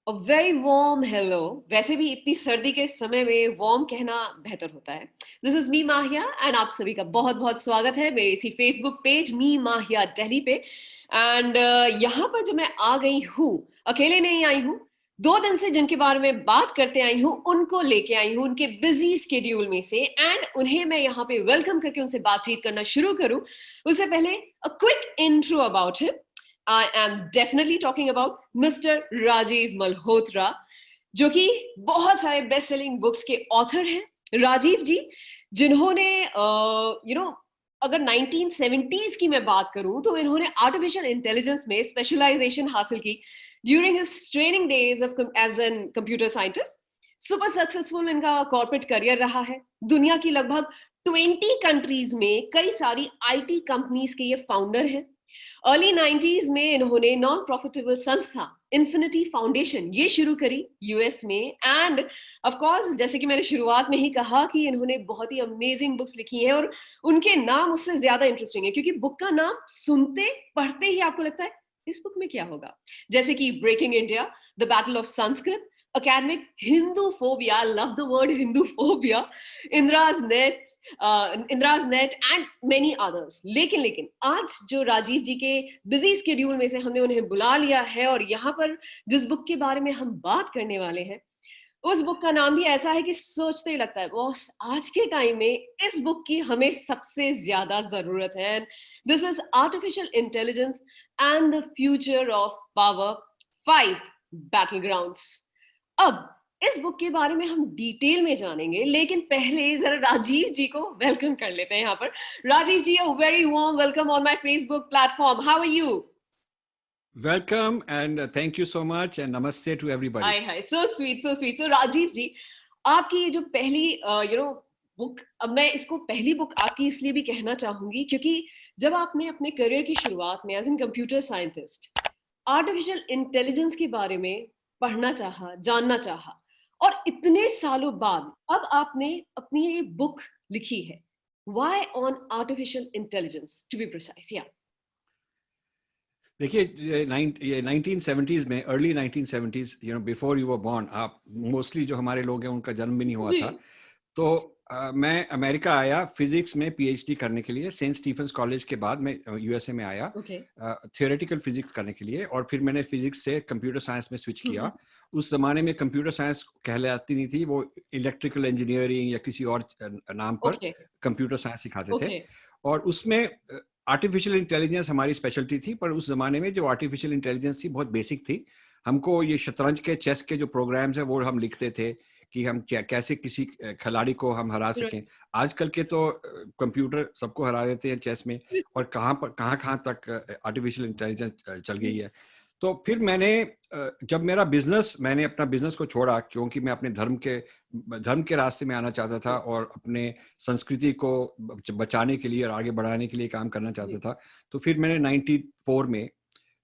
अ very warm hello. वैसे भी इतनी सर्दी के समय में वार्म कहना बेहतर होता है। दिस इज मी माहिया एंड आप सभी का बहुत बहुत स्वागत है मेरे इसी फेसबुक पेज मी माहिया दिल्ली पे। एंड यहाँ पर जो मैं आ गई हूँ, अकेले नहीं आई हूँ। 2 दिन से जिनके बारे में बात करते आई हूँ उनको लेके आई हूँ उनके बिजी स्केड्यूल में से, एंड उन्हें मैं यहाँ पे वेलकम करके उनसे बातचीत करना शुरू करूँ उससे पहले a quick intro about him. I am definitely talking about Mr. Rajiv Malhotra, जो कि बहुत सारे बेस्ट सेलिंग बुक्स के ऑथर हैं। राजीव जी, जिन्होंने अगर 1970s की मैं बात करूं तो इन्होंने आर्टिफिशियल इंटेलिजेंस में स्पेशलाइजेशन हासिल की during his training days of as an computer scientist. Super successful इनका कॉर्पोरेट करियर रहा है। दुनिया की लगभग 20 कंट्रीज में कई सारी आईटी कंपनीज के ये फाउंडर हैं। अर्ली 90s में इन्होंने नॉन प्रॉफिटेबल संस्था इन्फिनिटी फाउंडेशन ये शुरू करी यूएस में। एंड ऑफ कोर्स, जैसे कि मैंने शुरुआत में ही कहा कि इन्होंने बहुत ही अमेजिंग बुक्स लिखी हैं और उनके नाम उससे ज्यादा इंटरेस्टिंग है क्योंकि बुक का नाम सुनते पढ़ते ही आपको लगता है इस बुक में क्या होगा। जैसे कि breaking India, the battle of Sanskrit, academic Hindu phobia, I love the word Hindu phobia, Indra's net, Indraj net and many others. लेकिन आज जो राजीव जी के बिजी स्केड्यूल में से हमने उन्हें बुला लिया है और यहाँ पर जिस बुक के बारे में हम बात करने वाले हैं उस बुक का नाम भी ऐसा है कि सोचते ही लगता है बॉस आज के टाइम में इस बुक की हमें सबसे ज्यादा जरूरत है। This is artificial intelligence and the future of power, 5 battle grounds. अब इस बुक के बारे में हम डिटेल में जानेंगे, लेकिन पहले जरा राजीव जी को वेलकम कर लेते हैं यहाँ पर। Rajiv ji, a very warm welcome on my Facebook platform. How are you? Welcome and thank you so much and namaste to everybody. Hi hi, so sweet so sweet. So Rajiv ji, आपकी ये जो पहली बुक, अब मैं इसको पहली बुक आपकी इसलिए भी कहना चाहूंगी क्योंकि जब आपने अपने करियर की शुरुआत में as an computer scientist artificial intelligence के बारे में पढ़ना चाहा, जानना चाहा, और इतने सालों बाद अब आपने अपनी ये बुक लिखी है, why on artificial intelligence to be precise. या देखिए, ये 1970s में, early 1970s, before you were born, आप मोस्टली जो हमारे लोग हैं उनका जन्म भी नहीं हुआ था। तो मैं अमेरिका आया फिजिक्स में पीएचडी करने के लिए। सेंट स्टीफेंस कॉलेज के बाद मैं यूएसए में आया थियोरेटिकल फिजिक्स करने के लिए, और फिर मैंने फिजिक्स से कंप्यूटर साइंस में स्विच किया। उस जमाने में कंप्यूटर साइंस कहलाती नहीं थी, वो इलेक्ट्रिकल इंजीनियरिंग या किसी और नाम पर कंप्यूटर साइंस सिखाते थे। और उसमें आर्टिफिशियल इंटेलिजेंस हमारी स्पेशलिटी थी, पर उस जमाने में जो आर्टिफिशियल इंटेलिजेंस थी बहुत बेसिक थी। हमको ये शतरंज के, चेस के जो प्रोग्राम्स है वो हम लिखते थे कि हम कैसे किसी खिलाड़ी को हम हरा सकें। आजकल के तो कंप्यूटर सबको हरा देते हैं चेस में, और कहाँ तक आर्टिफिशियल इंटेलिजेंस चल गई है। तो फिर मैंने अपना बिजनेस को छोड़ा क्योंकि मैं अपने धर्म के रास्ते में आना चाहता था और अपने संस्कृति को बचाने के लिए और आगे बढ़ाने के लिए काम करना चाहता था। तो फिर मैंने 94 में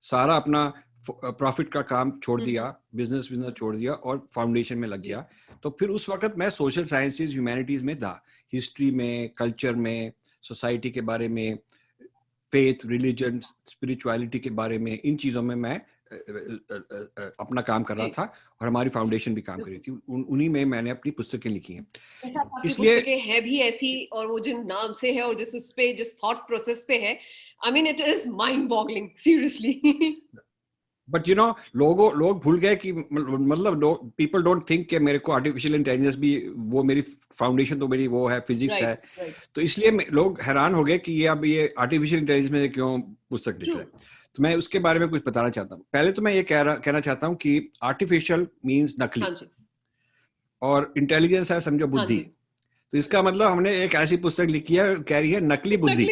सारा अपना प्रॉफिट का काम छोड़ दिया, बिजनेस छोड़ दिया और फाउंडेशन में लग गया। तो फिर उस वक्त मैं सोशल साइंसेज, ह्यूमैनिटीज में था, हिस्ट्री में, कल्चर में, सोसाइटी के बारे में, फेथ, रिलीजन, स्पिरिचुअलिटी के बारे में, इन चीजों में मैं अपना काम कर रहा था और हमारी फाउंडेशन भी काम कर रही थी। उन्हीं में मैंने अपनी पुस्तकें लिखी हैं। इसलिए पुस्तकें हैं भी ऐसी, और वो जिन नाम से है और जिस थॉट प्रोसेस पे है, I mean it is mind boggling seriously. But लोग भूल गए कि मतलब पीपल डोंट थिंक कि मेरे को आर्टिफिशियल इंटेलिजेंस भी, वो मेरी फाउंडेशन तो मेरी वो है, फिजिक्स है। तो इसलिए लोग हैरान हो गए कि ये आर्टिफिशियल इंटेलिजेंस में क्यों पुस्तक लिख रहे हैं। तो मैं उसके बारे में कुछ बताना चाहता हूँ। पहले तो मैं ये कहना चाहता हूँ कि आर्टिफिशियल मीन्स नकली, और इंटेलिजेंस है समझो बुद्धि। तो इसका मतलब हमने एक ऐसी पुस्तक लिखी है, कह रही है नकली बुद्धि।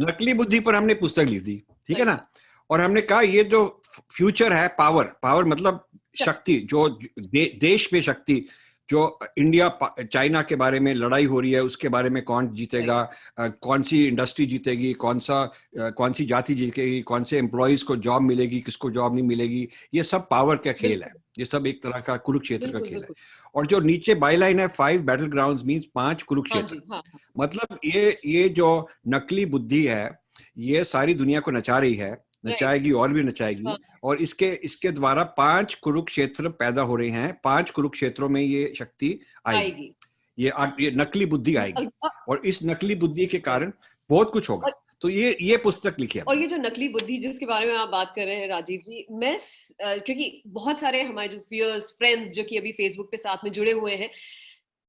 नकली बुद्धि पर हमने पुस्तक लिख दी, ठीक है ना। और हमने कहा ये जो फ्यूचर है, पावर मतलब शक्ति, जो देश में शक्ति, जो इंडिया चाइना के बारे में लड़ाई हो रही है, उसके बारे में कौन जीतेगा, कौन सी इंडस्ट्री जीतेगी, कौन सी जाति जीतेगी, कौन से एम्प्लॉइज को जॉब मिलेगी, किसको जॉब नहीं मिलेगी, ये सब पावर का खेल है। ये सब एक तरह का कुरुक्षेत्र का खेल है। और जो नीचे बाईलाइन है, 5 बैटल ग्राउंड्स मींस 5 कुरुक्षेत्र। मतलब ये जो नकली बुद्धि है, ये सारी दुनिया को नचा रही है नचाएगी और भी नचाएगी। और इसके द्वारा 5 कुरुक्षेत्र पैदा हो रहे हैं, 5 कुरुक्षेत्रों में ये शक्ति आएगी, ये नकली बुद्धि आएगी, और इस नकली बुद्धि के कारण बहुत कुछ होगा। तो ये पुस्तक लिखी है। और ये जो नकली बुद्धि जिसके बारे में आप बात कर रहे हैं राजीव जी, मैं क्योंकि बहुत सारे हमारे जो व्यूअर्स फ्रेंड्स जो कि अभी फेसबुक पे साथ में जुड़े हुए हैं,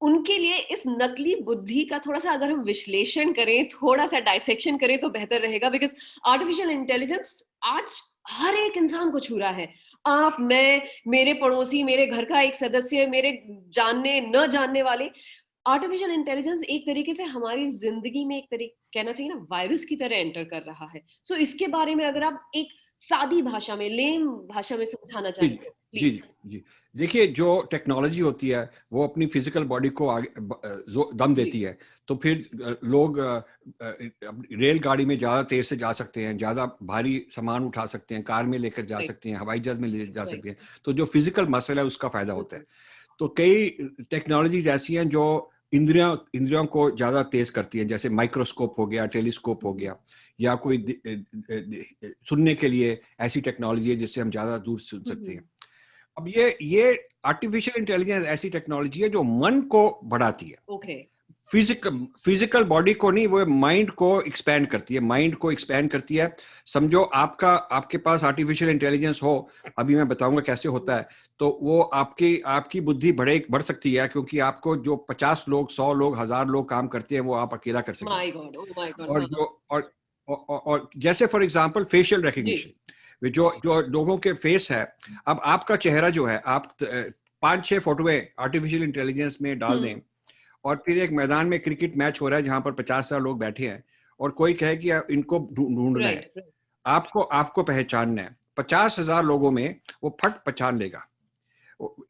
उनके लिए इस नकली बुद्धि का थोड़ा सा अगर हम विश्लेषण करें, थोड़ा सा डाइसेक्शन करें तो बेहतर रहेगा। बिकॉज आर्टिफिशियल इंटेलिजेंस आज हर एक इंसान को छू रहा है। आप, मैं, मेरे पड़ोसी, मेरे घर का एक सदस्य, मेरे जानने न जानने वाले, आर्टिफिशियल इंटेलिजेंस एक तरीके से हमारी जिंदगी में एक तरीके कहना चाहिए ना वायरस की तरह एंटर कर रहा है। सो इसके बारे में अगर आप एक सादी भाषा में, लेम भाषा में समझाना चाहें तो प्लीज। जी, देखिए, जो टेक्नोलॉजी होती है वो अपनी फिजिकल बॉडी को आगे दम देती है। तो फिर लोग रेलगाड़ी में ज्यादा तेज से जा सकते हैं, ज्यादा भारी सामान उठा सकते हैं, कार में लेकर जा सकते हैं, हवाई जहाज में ले जा सकते हैं। तो जो फिजिकल मसल है उसका फायदा होता है। तो कई टेक्नोलॉजीज ऐसी हैं जो इंद्रियों को ज्यादा तेज करती हैं, जैसे माइक्रोस्कोप हो गया, टेलीस्कोप हो गया, या कोई सुनने के लिए ऐसी टेक्नोलॉजी है जिससे हम ज्यादा दूर सुन सकते हैं। अब ये आर्टिफिशियल इंटेलिजेंस ऐसी टेक्नोलॉजी है जो मन को बढ़ाती है। फिजिकल बॉडी को नहीं, वो माइंड को एक्सपैंड करती है, माइंड को एक्सपैंड करती है। समझो आपके पास आर्टिफिशियल इंटेलिजेंस हो, अभी मैं बताऊंगा कैसे होता है, तो वो आपकी बुद्धि बढ़ सकती है, क्योंकि आपको जो 50 लोग, 100 लोग, 1000 लोग काम करते हैं वो आप अकेला कर सकते हैं। और जैसे फॉर एग्जांपल फेशियल रिकग्निशन, जो लोगों के फेस है, अब आपका चेहरा जो है, आप 5-6 फोटोएं आर्टिफिशियल इंटेलिजेंस में डाल दें, और फिर एक मैदान में क्रिकेट मैच हो रहा है जहां पर 50,000 लोग बैठे हैं, और कोई कहे कि इनको ढूंढना है, आपको पहचानना है, 50,000 लोगों में वो फट पहचान लेगा।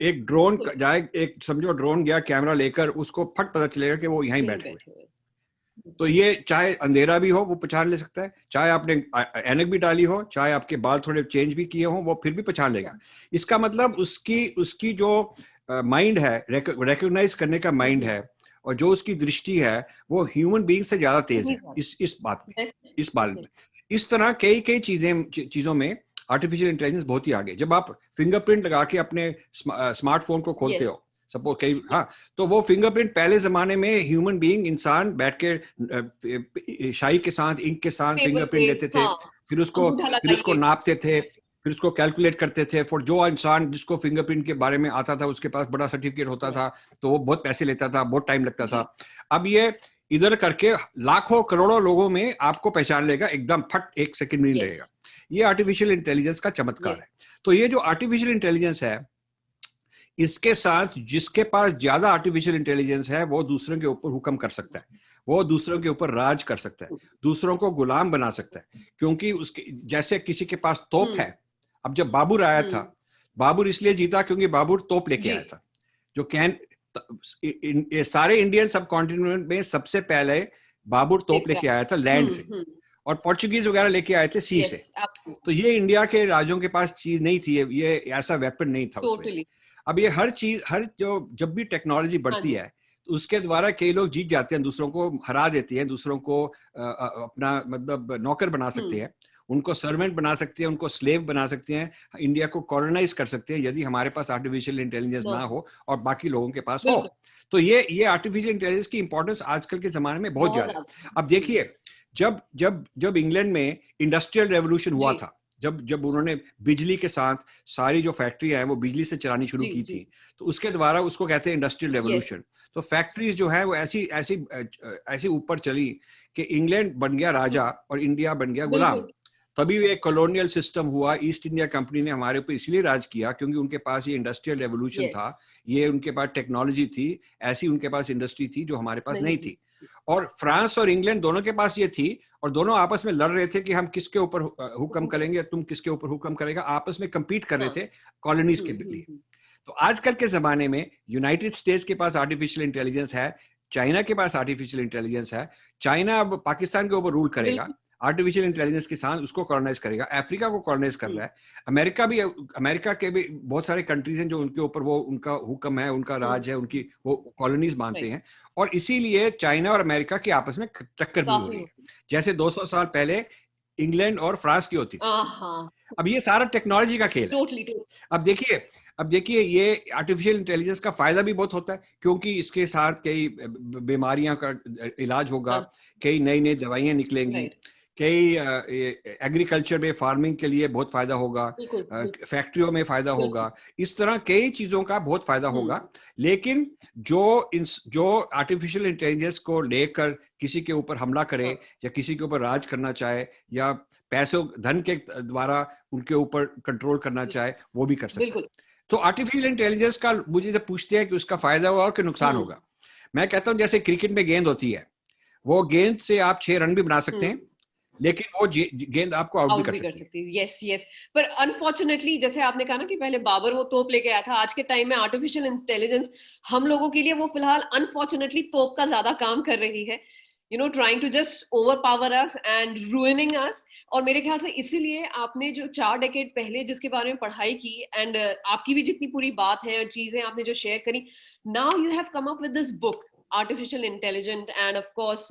एक ड्रोन जाए, एक समझो ड्रोन गया कैमरा लेकर, उसको फट पता चलेगा कि वो यहीं बैठे हुए। तो ये चाहे अंधेरा भी हो वो पहचान ले सकता है, चाहे आपने ऐनक भी डाली हो, चाहे आपके बाल थोड़े चेंज भी किए हो, वो फिर भी पहचान लेगा। इसका मतलब उसकी जो माइंड है, रिकॉग्नाइज करने का माइंड है, और जो उसकी दृष्टि है, वो ह्यूमन बीइंग से ज्यादा तेज है इस बात में। इस तरह कई चीजों में आर्टिफिशियल इंटेलिजेंस बहुत ही आगे। जब आप फिंगरप्रिंट लगा के अपने स्मार्टफोन को खोलते हो, सपोज तो वो फिंगरप्रिंट पहले जमाने में ह्यूमन बीइंग, इंसान बैठ के शाई के साथ, इंक के साथ फिंगरप्रिंट लेते थे, फिर उसको नापते थे, फिर उसको कैलकुलेट करते थे। फॉर जो इंसान जिसको फिंगरप्रिंट के बारे में आता था, उसके पास बड़ा सर्टिफिकेट होता था, तो वो बहुत पैसे लेता था, बहुत टाइम लगता था। अब ये इधर करके लाखों करोड़ों लोगों में आपको पहचान लेगा, एकदम फट 1 सेकंड में लगेगा। ये आर्टिफिशियल इंटेलिजेंस का चमत्कार है। तो ये जो आर्टिफिशियल इंटेलिजेंस है, इसके साथ जिसके पास ज्यादा आर्टिफिशियल इंटेलिजेंस है, वो दूसरों के ऊपर हुक्म कर सकता है, वो दूसरों के ऊपर राज कर सकता है, दूसरों को गुलाम बना सकता है। क्योंकि उसके जैसे किसी के पास तोप है। अब जब बाबर आया था, बाबर इसलिए जीता क्योंकि बाबर तोप लेके आया था, जो सारे इंडियन सब कॉन्टिनेंट में सबसे पहले बाबर तोप लेके आया था लैंड से, और पोर्चुगीज वगैरह लेके आए थे सी से। तो ये इंडिया के राजों के पास चीज नहीं थी, ये ऐसा वेपन नहीं था उसमें। अब ये जब भी टेक्नोलॉजी बढ़ती है, तो उसके द्वारा कई लोग जीत जाते हैं, दूसरों को हरा देते हैं, दूसरों को अपना मतलब नौकर बना सकते हैं, उनको सर्वेंट बना सकते हैं, उनको स्लेव बना सकते हैं, इंडिया को कॉलोनाइज कर सकते हैं, यदि हमारे पास आर्टिफिशियल इंटेलिजेंस ना हो और बाकी लोगों के पास हो। तो ये आर्टिफिशियल इंटेलिजेंस की इंपॉर्टेंस आजकल के जमाने में बहुत ज्यादा। अब देखिए, जब इंग्लैंड में इंडस्ट्रियल रेवोल्यूशन हुआ था, जब उन्होंने बिजली के साथ सारी जो फैक्ट्री है वो बिजली से चलानी शुरू की थी, तो उसके द्वारा उसको कहते हैं इंडस्ट्रियल रेवोल्यूशन। तो फैक्ट्रीज जो है वो ऐसी ऊपर चली कि इंग्लैंड बन गया राजा और इंडिया बन गया गुलाम। तभी एक कॉलोनियल सिस्टम हुआ। ईस्ट इंडिया कंपनी ने हमारे ऊपर इसलिए राज किया क्योंकि उनके पास ये इंडस्ट्रियल रेवोल्यूशन था, ये उनके पास टेक्नोलॉजी थी, ऐसी उनके पास इंडस्ट्री थी जो हमारे पास नहीं थी। और फ्रांस और इंग्लैंड दोनों के पास ये थी, और दोनों आपस में लड़ रहे थे कि हम किसके ऊपर हुक्म करेंगे, तुम किसके ऊपर हुक्म करेगा, आपस में compete कर रहे थे कॉलोनीज के लिए। तो आजकल के जमाने में यूनाइटेड स्टेट्स के पास आर्टिफिशियल इंटेलिजेंस है, चाइना के पास आर्टिफिशियल इंटेलिजेंस है। चाइना अब पाकिस्तान के ऊपर रूल करेगा आर्टिफिशियल इंटेलिजेंस के साथ, उसको कॉलोनाइज करेगा। अफ्रीका को कॉलोनाइज कर रहा है। अमेरिका के भी बहुत सारे कंट्रीज हैं जो उनके ऊपर वो उनका हुक्म है, उनका राज है, उनकी वो कॉलोनीज मानते हैं। और इसीलिए चाइना और अमेरिका की आपस में टक्कर भी हो रही है। जैसे 200 साल पहले इंग्लैंड और फ्रांस की होती थी। हाँ, अब ये सारा टेक्नोलॉजी का खेल है। टोटली। अब देखिए ये आर्टिफिशियल इंटेलिजेंस का फायदा भी बहुत होता है, क्योंकि इसके साथ कई बीमारियां का इलाज होगा, कई नई नई दवाइयां निकलेंगी, कई एग्रीकल्चर में फार्मिंग के लिए बहुत फायदा होगा, फैक्ट्रियों में फायदा होगा, इस तरह कई चीजों का बहुत फायदा होगा। लेकिन जो आर्टिफिशियल इंटेलिजेंस को लेकर किसी के ऊपर हमला करे या किसी के ऊपर राज करना चाहे या पैसों धन के द्वारा उनके ऊपर कंट्रोल करना चाहे, वो भी कर सकता है। तो आर्टिफिशियल इंटेलिजेंस का मुझे जब पूछते हैं कि उसका फायदा होगा कि नुकसान होगा, मैं कहता हूं जैसे क्रिकेट में गेंद होती है, वो गेंद से आप 6 रन भी बना सकते हैं, लेकिन वो गेंद आपको आउट भी कर सकती है। यस। पर अनफॉर्चुनेटली जैसे आपने कहा ना कि पहले बाबर वो तोप लेके आया था, आज के टाइम में आर्टिफिशियल इंटेलिजेंस हम लोगों के लिए वो फिलहाल अनफॉर्चुनेटली तोप का ज्यादा काम कर रही है, trying to just overpower us and ruining us। और मेरे ख्याल से इसीलिए आपने जो 4 डेकेड पहले जिसके बारे में पढ़ाई की एंड आपकी भी जितनी पूरी बात है और चीजें आपने जो शेयर करी, now you have come up with this book artificial intelligence and of course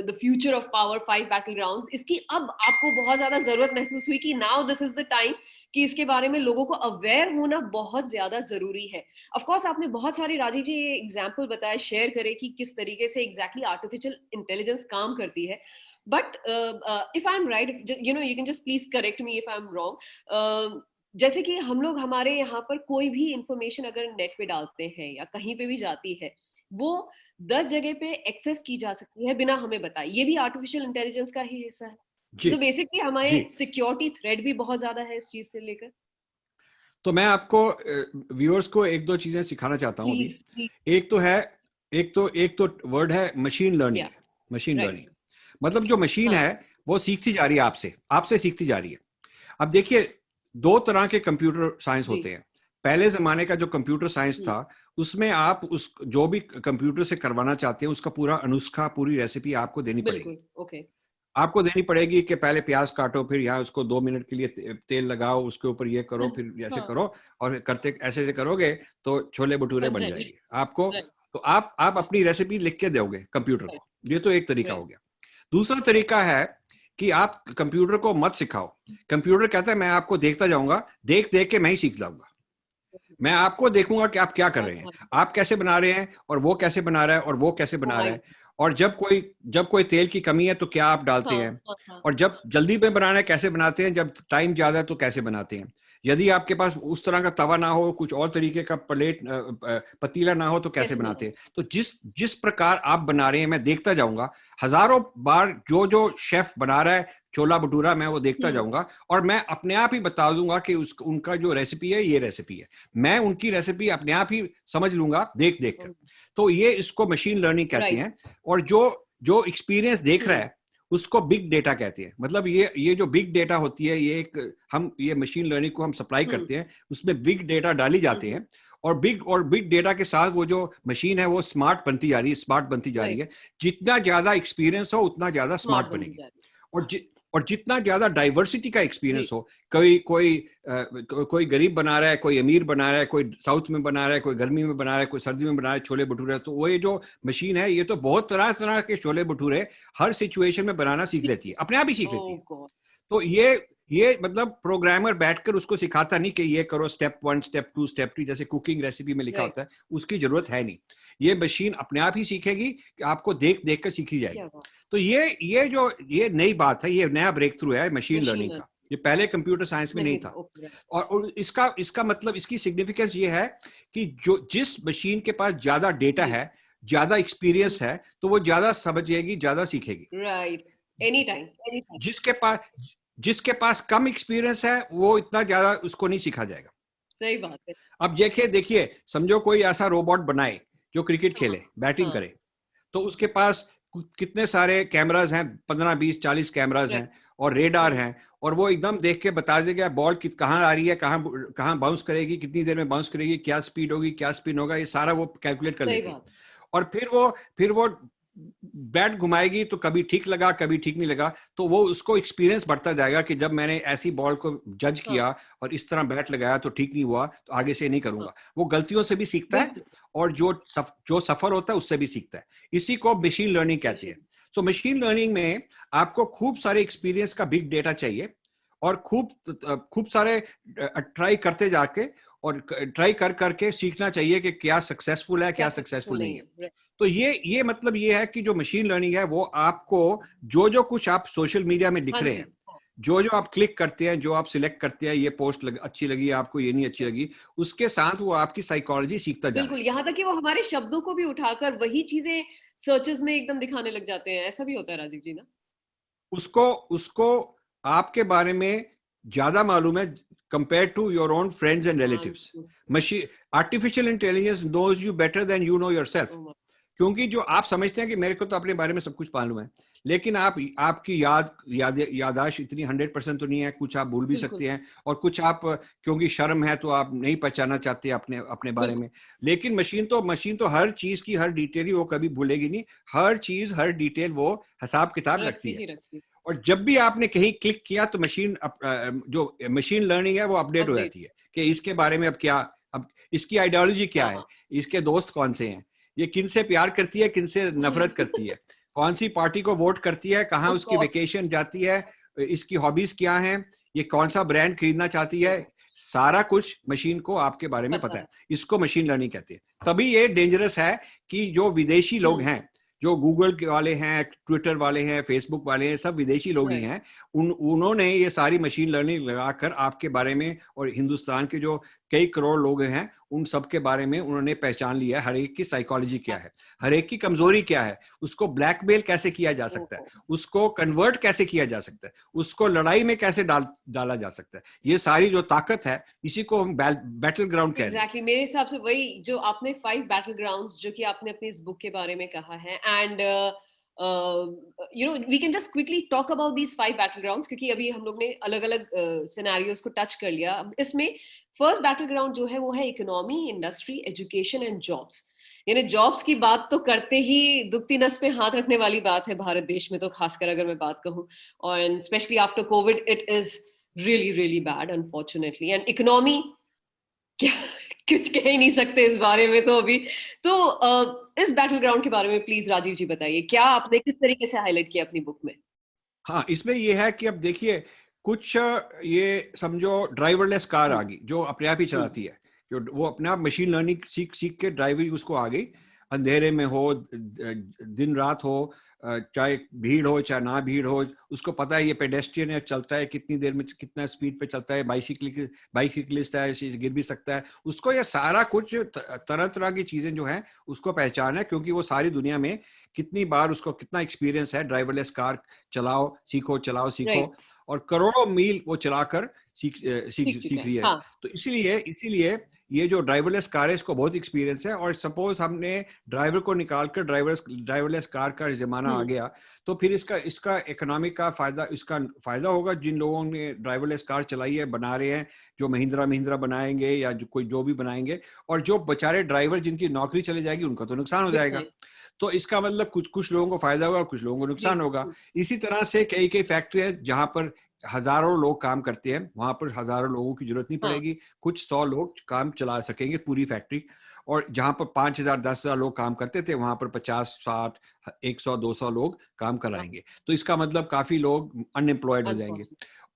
the future of power 5 battlegrounds। इसकी अब आपको बहुत ज्यादा जरूरत महसूस हुई कि now this is the time कि इसके बारे में लोगों को अवेयर होना बहुत ज्यादा जरूरी है। ऑफ कोर्स आपने बहुत सारे राजीव जी एग्जांपल बताए, शेयर करे कि किस तरीके से एग्जैक्टली आर्टिफिशियल इंटेलिजेंस काम करती है। But if I am right, you can just please correct me if I am wrong. जैसे कि हम लोग हमारे यहाँ पर कोई भी इंफॉर्मेशन अगर नेट पे डालते हैं या कहीं पे भी जाती है, वो 10 जगह पे एक्सेस की जा सकती है बिना हमें बताए। ये भी आर्टिफिशियल इंटेलिजेंस का ही हिस्सा है। तो बेसिकली हमारे सिक्योरिटी थ्रेट भी बहुत ज्यादा है इस चीज से लेकर। तो मैं आपको व्यूअर्स को एक दो चीजें सिखाना चाहता हूँ अभी। एक तो वर्ड है मशीन लर्निंग। मशीन लर्निंग मतलब जो मशीन है वो सीखती जा रही है, आपसे सीखती जा रही है। अब देखिए 2 तरह के कंप्यूटर साइंस होते हैं। पहले जमाने का जो कंप्यूटर साइंस था, उसमें आप उस जो भी कंप्यूटर से करवाना चाहते हैं उसका पूरा अनुस्खा, पूरी रेसिपी आपको देनी पड़ेगी। आपको देनी पड़ेगी कि पहले प्याज काटो, फिर यहाँ उसको 2 मिनट के लिए तेल लगाओ, उसके ऊपर ये करो, फिर ऐसे करो, और करते ऐसे करोगे तो छोले भटूरे बन जाएंगे आपको। तो आप अपनी रेसिपी लिख के दोगे कंप्यूटर को। ये तो एक तरीका हो गया। दूसरा तरीका है कि आप कंप्यूटर को मत सिखाओ। कंप्यूटर कहता है मैं आपको देखता जाऊंगा, देख के मैं ही सीख जाऊंगा। मैं आपको देखूंगा कि आप क्या कर रहे हैं, आप कैसे बना रहे हैं, और वो कैसे बना रहा है, और वो कैसे बना रहा है, और जब कोई तेल की कमी है तो क्या आप डालते हैं, और जब जल्दी में बनाना है कैसे बनाते हैं, जब टाइम ज्यादा है तो कैसे बनाते हैं। यदि आपके पास उस तरह का तवा ना हो, कुछ और तरीके का पतीला ना हो तो कैसे बनाते हैं। तो जिस प्रकार आप बना रहे हैं मैं देखता जाऊंगा, हजारों बार जो शेफ बना रहा है छोला भटूरा, मैं वो देखता जाऊंगा, और मैं अपने आप ही बता दूंगा कि उनका जो रेसिपी है ये रेसिपी है। मैं उनकी रेसिपी अपने आप ही समझ लूंगा देख कर। तो ये इसको मशीन लर्निंग कहते हैं। और जो एक्सपीरियंस देख रहा है उसको बिग डेटा कहते हैं। मतलब ये जो बिग डेटा होती है, ये मशीन लर्निंग को हम सप्लाई करते हैं, उसमें बिग डेटा डाली जाते हैं, और बिग डेटा के साथ वो जो मशीन है वो स्मार्ट बनती जा रही है। जितना ज्यादा एक्सपीरियंस हो उतना ज्यादा स्मार्ट बनेगी। और जितना ज्यादा डाइवर्सिटी का एक्सपीरियंस हो, कोई गरीब बना रहा है, कोई अमीर बना रहा है, कोई साउथ में बना रहा है, कोई गर्मी में बना रहा है, कोई सर्दी में बना रहा है छोले भटूरे, तो वो ये जो मशीन है ये तो बहुत तरह के छोले भटूरे हर सिचुएशन में बनाना सीख लेती है, अपने आप ही सीख लेती है। तो ये मतलब प्रोग्रामर बैठकर उसको सिखाता नहीं कि ये करो स्टेप 1 स्टेप 2 स्टेप 3 जैसे कुकिंग रेसिपी में लिखा होता है, उसकी जरूरत है नहीं। ये मशीन अपने आप ही सीखेगी कि आपको देख कर सीखी जाएगी। तो ये नई बात है, ये नया ब्रेक थ्रू है मशीन लर्निंग का। ये पहले कंप्यूटर साइंस में नहीं था। और इसका मतलब, इसकी सिग्निफिकेंस ये है कि जिस मशीन के पास ज्यादा डेटा है, ज्यादा एक्सपीरियंस है, तो वो ज्यादा समझेगी, ज्यादा सीखेगी। Right, any time. जिसके पास कम एक्सपीरियंस है वो इतना ज्यादा उसको नहीं सीखा जाएगा। सही बात है। अब देखिए समझो कोई ऐसा रोबोट बनाए जो क्रिकेट खेले, बैटिंग करे, तो उसके पास कितने सारे कैमरास हैं, 15 20 40 कैमरास हैं, और रेडार हैं, और वो एकदम देख के बता देगा बॉल कहाँ आ रही है, कहाँ बाउंस करेगी, कितनी देर में बाउंस करेगी, क्या स्पीड होगी, क्या स्पिन होगा, ये सारा वो कैलकुलेट कर लेती है। और फिर वो बैट घुमाएगी तो कभी ठीक लगा, कभी ठीक नहीं लगा, तो वो उसको एक्सपीरियंस बढ़ता जाएगा कि जब मैंने ऐसी बॉल को जज किया और इस तरह बैट लगाया तो ठीक नहीं हुआ, तो आगे से नहीं करूंगा। वो गलतियों से भी सीखता है, और जो सफर होता है उससे भी सीखता है। इसी को मशीन लर्निंग कहते हैं। सो मशीन लर्निंग में आपको खूब सारे एक्सपीरियंस का बिग डेटा चाहिए और खूब सारे ट्राई करते जाके और ट्राई कर करके सीखना चाहिए कि क्या सक्सेसफुल है, क्या सक्सेसफुल नहीं है। तो ये मतलब ये है कि जो मशीन लर्निंग है वो आपको जो कुछ आप सोशल मीडिया में दिख रहे हैं, जो आप क्लिक करते हैं, जो आप सिलेक्ट करते हैं, ये पोस्ट अच्छी लगी आपको, ये नहीं अच्छी लगी, उसके साथ वो आपकी साइकोलॉजी सीखता जा रहा है। बिल्कुल, यहाँ तक कि वो हमारे शब्दों को भी उठाकर वही चीजें सर्चेस में एकदम दिखाने लग जाते हैं। ऐसा भी होता है राजीव जी ना? उसको आपके बारे में ज्यादा मालूम है compare to your own friends and relatives. Machine artificial intelligence knows you better than you know yourself. क्योंकि जो आप समझते हैं कि मेरे को तो अपने बारे में सब कुछ मालूम है, लेकिन आपकी यादाश्त इतनी 100% तो नहीं है, कुछ आप भूल भी सकते हैं और कुछ आप क्योंकि शर्म है तो आप नहीं पहचाना चाहते अपने बारे में। लेकिन मशीन तो हर चीज की हर डिटेल वो कभी भूलेगी नहीं, हर चीज हर डिटेल वो हिसाब किताब रखती है। और जब भी आपने कहीं क्लिक किया तो जो मशीन लर्निंग है वो अपडेट हो जाती है कि इसके बारे में अब इसकी आइडियोलॉजी क्या है, इसके दोस्त कौन से हैं, ये किन से प्यार करती है, किन से नफरत करती है, कौन सी पार्टी को वोट करती है, कहाँ उसकी वेकेशन जाती है, इसकी हॉबीज क्या हैं, ये कौन सा ब्रांड खरीदना चाहती है, सारा कुछ मशीन को आपके बारे में पता है। इसको मशीन लर्निंग कहते हैं। तभी ये डेंजरस है कि जो विदेशी लोग हैं, जो गूगल के वाले हैं, ट्विटर वाले हैं, फेसबुक वाले हैं, सब विदेशी लोग ही हैं। उन्होंने ये सारी मशीन लर्निंग लगाकर आपके बारे में और हिंदुस्तान के जो कई करोड़ लोग हैं उन सब के बारे में उन्होंने पहचान लिया है, हर एक की साइकोलॉजी क्या है, हर एक की कमजोरी क्या है, उसको ब्लैकमेल कैसे किया जा सकता है, उसको कन्वर्ट कैसे किया जा सकता है, उसको लड़ाई में कैसे डाला जा सकता है। ये सारी जो ताकत है इसी को हम बैटल ग्राउंड कहते हैं। एग्जैक्टली, मेरे हिसाब से वही जो आपने 5 बैटल ग्राउंड्स जो कि आपने अपने इस बुक के बारे में कहा है, and we can just quickly talk about these 5 battle grounds, क्योंकि अभी हम लोग ने अलग अलग सिनेरियोस को टच कर लिया। इसमें फर्स्ट बैटल ग्राउंड जो है वो है economy, industry, education and jobs. यानी जॉब्स की बात तो करते ही दुखती नस पे हाथ रखने वाली बात है भारत देश में, तो खासकर अगर मैं बात कहूँ, और specially after Covid it is really really bad unfortunately. And economy क्या कुछ कह ही नहीं सकते इस बारे में तो अभी। तो इस बैटल ग्राउंड के बारे में प्लीज राजीव जी बताइए, क्या आपने किस तरीके से हाईलाइट किया अपनी बुक में? हाँ, इसमें ये है कि अब देखिए कुछ ये समझो ड्राइवरलेस कार आ गई जो अपने आप ही चलाती है, जो वो अपने आप मशीन लर्निंग सीख सीख के ड्राइविंग उसको आ गई, अंधेरे में हो, दिन रात हो, चाहे भीड़ हो चाहे ना भीड़ हो, उसको पता है ये पेडेस्ट्रियन है, चलता है कितनी देर में, कितना स्पीड पे चलता है, बाइसिकलिस्ट है, गिर भी सकता है, उसको ये सारा कुछ तरह तरह की चीजें जो है उसको पहचान है, क्योंकि वो सारी दुनिया में कितनी बार उसको कितना एक्सपीरियंस है, ड्राइवरलेस कार चलाओ सीखो और करोड़ों मील वो चलाकर सीख रही है। हाँ। तो इसीलिए ये जो ड्राइवरलेस कार है इसको बहुत एक्सपीरियंस है, और सपोज हमने ड्राइवर को निकालकर ड्राइवरलेस कार का जमाना आ गया तो फिर इसका इकोनॉमिक का फायदा, इसका फायदा होगा जिन लोगों ने ड्राइवरलेस कार चलाई है, बना रहे हैं, जो महिंद्रा बनाएंगे या जो भी बनाएंगे, और जो बेचारे ड्राइवर जिनकी नौकरी चली जाएगी उनका तो नुकसान हो जाएगा। तो इसका मतलब कुछ लोगों को फायदा होगा, कुछ लोगों को नुकसान होगा। इसी तरह से कई फैक्ट्री है जहां पर हजारों लोग काम करते हैं, वहां पर हजारों लोगों की जरूरत नहीं पड़ेगी, कुछ 100 लोग काम चला सकेंगे पूरी फैक्ट्री। और जहां पर 5000 10,000 लोग काम करते थे वहां पर 50 60 100 200 लोग काम कराएंगे। तो इसका मतलब काफी लोग अनएम्प्लॉयड हो जाएंगे।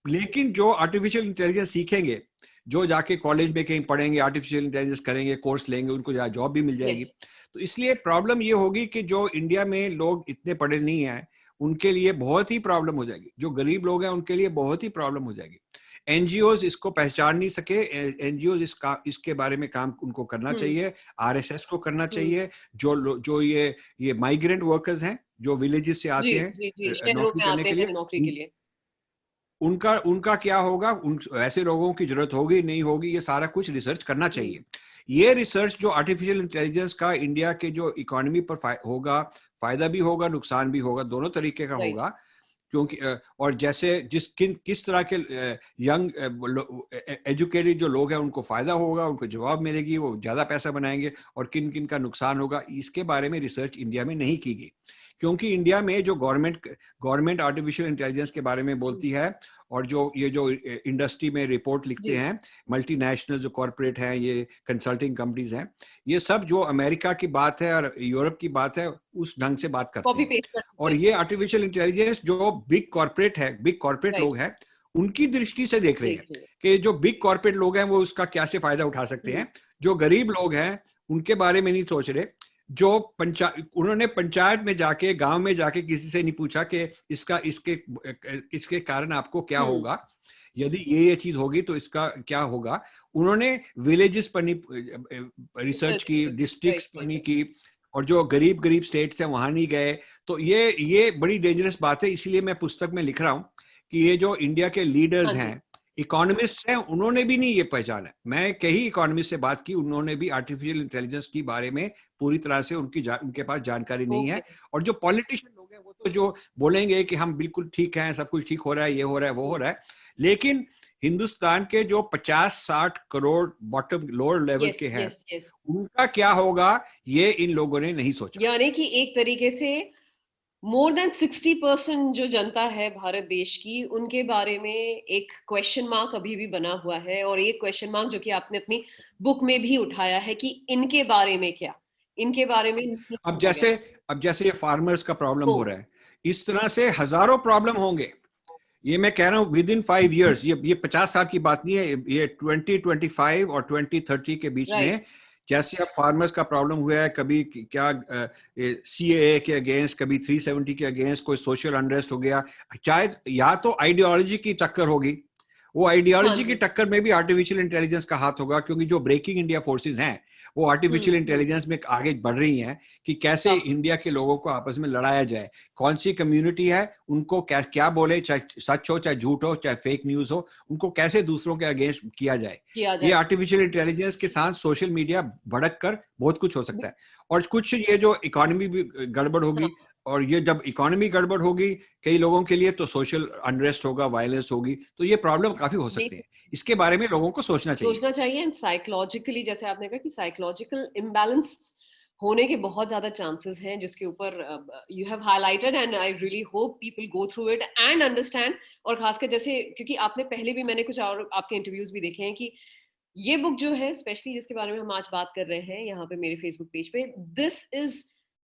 लेकिन जो आर्टिफिशियल इंटेलिजेंस सीखेंगे, जो जाके कॉलेज में कहीं पढ़ेंगे, आर्टिफिशियल इंटेलिजेंस करेंगे, कोर्स लेंगे, उनको जॉब भी मिल जाएगी। तो इसलिए प्रॉब्लम ये होगी कि जो इंडिया में लोग इतने पढ़े नहीं हैं उनके लिए बहुत ही प्रॉब्लम हो जाएगी, जो गरीब लोग हैं उनके लिए बहुत ही प्रॉब्लम हो जाएगी। एनजीओज इसको पहचान नहीं सके, एनजीओज इसके बारे में काम उनको करना चाहिए, आरएसएस को करना चाहिए, जो ये माइग्रेंट वर्कर्स हैं जो विलेजेस से आते हैं नौकरी करने के लिए, उनका क्या होगा, ऐसे लोगों की जरूरत होगी नहीं होगी, ये सारा कुछ रिसर्च करना चाहिए। ये रिसर्च जो आर्टिफिशियल इंटेलिजेंस का इंडिया के जो इकोनॉमी पर होगा, फायदा भी होगा नुकसान भी होगा, दोनों तरीके का होगा। क्योंकि और जैसे किस तरह के यंग एजुकेटेड जो लोग हैं उनको फायदा होगा, उनको जवाब मिलेगी, वो ज्यादा पैसा बनाएंगे, और किन किन का नुकसान होगा, इसके बारे में रिसर्च इंडिया में नहीं की गई। क्योंकि इंडिया में जो गवर्नमेंट आर्टिफिशियल इंटेलिजेंस के बारे में बोलती है और जो इंडस्ट्री में रिपोर्ट लिखते हैं मल्टीनेशनल जो कॉर्पोरेट हैं, ये कंसल्टिंग कंपनीज हैं, ये सब जो अमेरिका की बात है और यूरोप की बात है उस ढंग से बात करते हैं। और ये आर्टिफिशियल इंटेलिजेंस जो बिग कॉर्पोरेट लोग हैं उनकी दृष्टि से देख रहे हैं कि जो बिग कॉर्पोरेट लोग हैं वो उसका क्या से फायदा उठा सकते हैं। जो गरीब लोग हैं उनके बारे में नहीं सोच रहे। जो उन्होंने पंचायत में जाके, गांव में जाके किसी से नहीं पूछा कि इसके कारण आपको क्या होगा, यदि ये चीज होगी तो इसका क्या होगा। उन्होंने विलेजेस पर नहीं रिसर्च की, डिस्ट्रिक्ट्स पर नहीं की, और जो गरीब स्टेट्स हैं वहां नहीं गए। तो ये बड़ी डेंजरस बात है। इसीलिए मैं पुस्तक में लिख रहा हूं कि ये जो इंडिया के लीडर्स हैं, इकोनॉमिस्ट हैं, उन्होंने भी नहीं ये पहचाना। मैं कई इकोनॉमिस्ट से बात की, उन्होंने भी आर्टिफिशियल इंटेलिजेंस के बारे में पूरी तरह से उनके पास जानकारी नहीं है। और जो पॉलिटिशियन लोग हैं वो तो जो बोलेंगे कि हम बिल्कुल ठीक हैं, सब कुछ ठीक हो रहा है, ये हो रहा है, वो हो रहा है, लेकिन हिंदुस्तान के जो 50-60 करोड़ बॉटम लोअर लेवल के हैं उनका क्या होगा ये इन लोगों ने नहीं सोचा। यानी कि एक तरीके से मोर देन 60% जो जनता है भारत देश की, उनके बारे में एक क्वेश्चन मार्क अभी भी बना हुआ है। और एक क्वेश्चन मार्क जो कि आपने अपनी बुक में भी उठाया है कि इनके बारे में क्या, इनके बारे में अब जैसे ये फार्मर्स का प्रॉब्लम हो रहा है, इस तरह से हजारों प्रॉब्लम होंगे। ये मैं कह रहा हूँ विद इन 5 years, ये 50 साल की बात नहीं है, ये 2025 और 2030 के बीच में जैसे अब फार्मर्स का प्रॉब्लम हुआ है, कभी क्या CAA के अगेंस्ट, कभी 370 के अगेंस्ट कोई सोशल अनरेस्ट हो गया, चाहे या तो आइडियोलॉजी की टक्कर होगी, वो आइडियोलॉजी की टक्कर में भी आर्टिफिशियल इंटेलिजेंस का हाथ होगा, क्योंकि जो ब्रेकिंग इंडिया फोर्सेस हैं वो आर्टिफिशियल इंटेलिजेंस में आगे बढ़ रही हैं कि कैसे इंडिया के लोगों को आपस में लड़ाया जाए, कौन सी कम्युनिटी है, उनको क्या बोले, चाहे सच हो, चाहे झूठ हो, चाहे फेक न्यूज हो, उनको कैसे दूसरों के अगेंस्ट किया जाए। ये आर्टिफिशियल इंटेलिजेंस के साथ सोशल मीडिया भड़क कर बहुत कुछ हो सकता है। और कुछ ये जो इकोनॉमी भी गड़बड़ होगी, और ये जब इकोनॉमी गड़बड़ होगी कई लोगों के लिए तो सोशल अनरेस्ट होगा, वायलेंस होगी, तो ये प्रॉब्लम काफी हो सकते हैं। इसके बारे में लोगों को सोचना चाहिए। एंड साइकोलॉजिकली, जैसे आपने कहा कि साइकोलॉजिकल इम्बैलेंस होने के बहुत ज्यादा चांसेस हैं, जिसके ऊपर you have highlighted, and I really hope people go through it and understand. और खासकर जैसे, क्योंकि आपने पहले भी, मैंने कुछ और आपके इंटरव्यूज भी देखे हैं कि ये बुक जो है स्पेशली जिसके बारे में हम आज बात कर रहे हैं यहाँ पे मेरे फेसबुक पेज पे, this is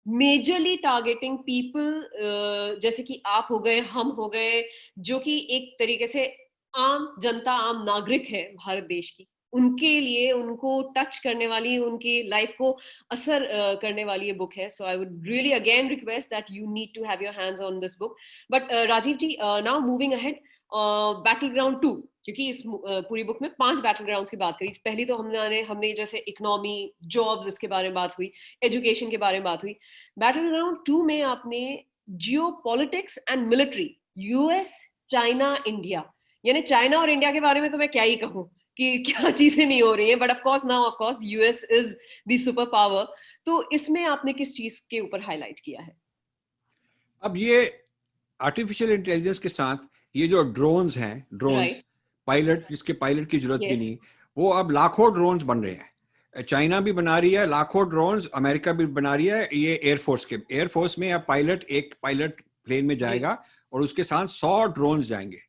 majorly targeting people जैसे कि आप हो गए, हम हो गए, जो कि एक तरीके से आम जनता, आम नागरिक है भारत देश की, उनके लिए, उनको टच करने वाली, उनकी लाइफ को असर करने वाली ये बुक है। So I would really again request that you need to have your hands on this book. But Rajiv ji, now moving ahead, battle ground 2, क्योंकि इस पूरी बुक में 5 बैटल ग्राउंड्स की बात करी। पहली तो हमने जैसे इकोनॉमी, जॉब्स, इसके बारे में बात हुई, एजुकेशन के बारे में बात हुई। बैटल ग्राउंड 2 में आपने जियो politics and military, US, China, India, यानी चाइना और इंडिया के बारे में तो मैं क्या ही कहूँ कि क्या चीजें नहीं हो रही है, but of course US is the super power. तो इसमें आपने किस चीज के ऊपर हाईलाइट किया है? अब ये आर्टिफिशियल इंटेलिजेंस के साथ ये जो ड्रोन्स हैं, ड्रोन्स पायलट, जिसके पायलट की जरूरत भी नहीं, वो अब लाखों ड्रोन्स बन रहे हैं। चाइना भी बना रही है लाखों ड्रोन्स, अमेरिका भी बना रही है। ये एयरफोर्स में अब एक पायलट प्लेन में जाएगा और उसके साथ 100 ड्रोन्स जाएंगे,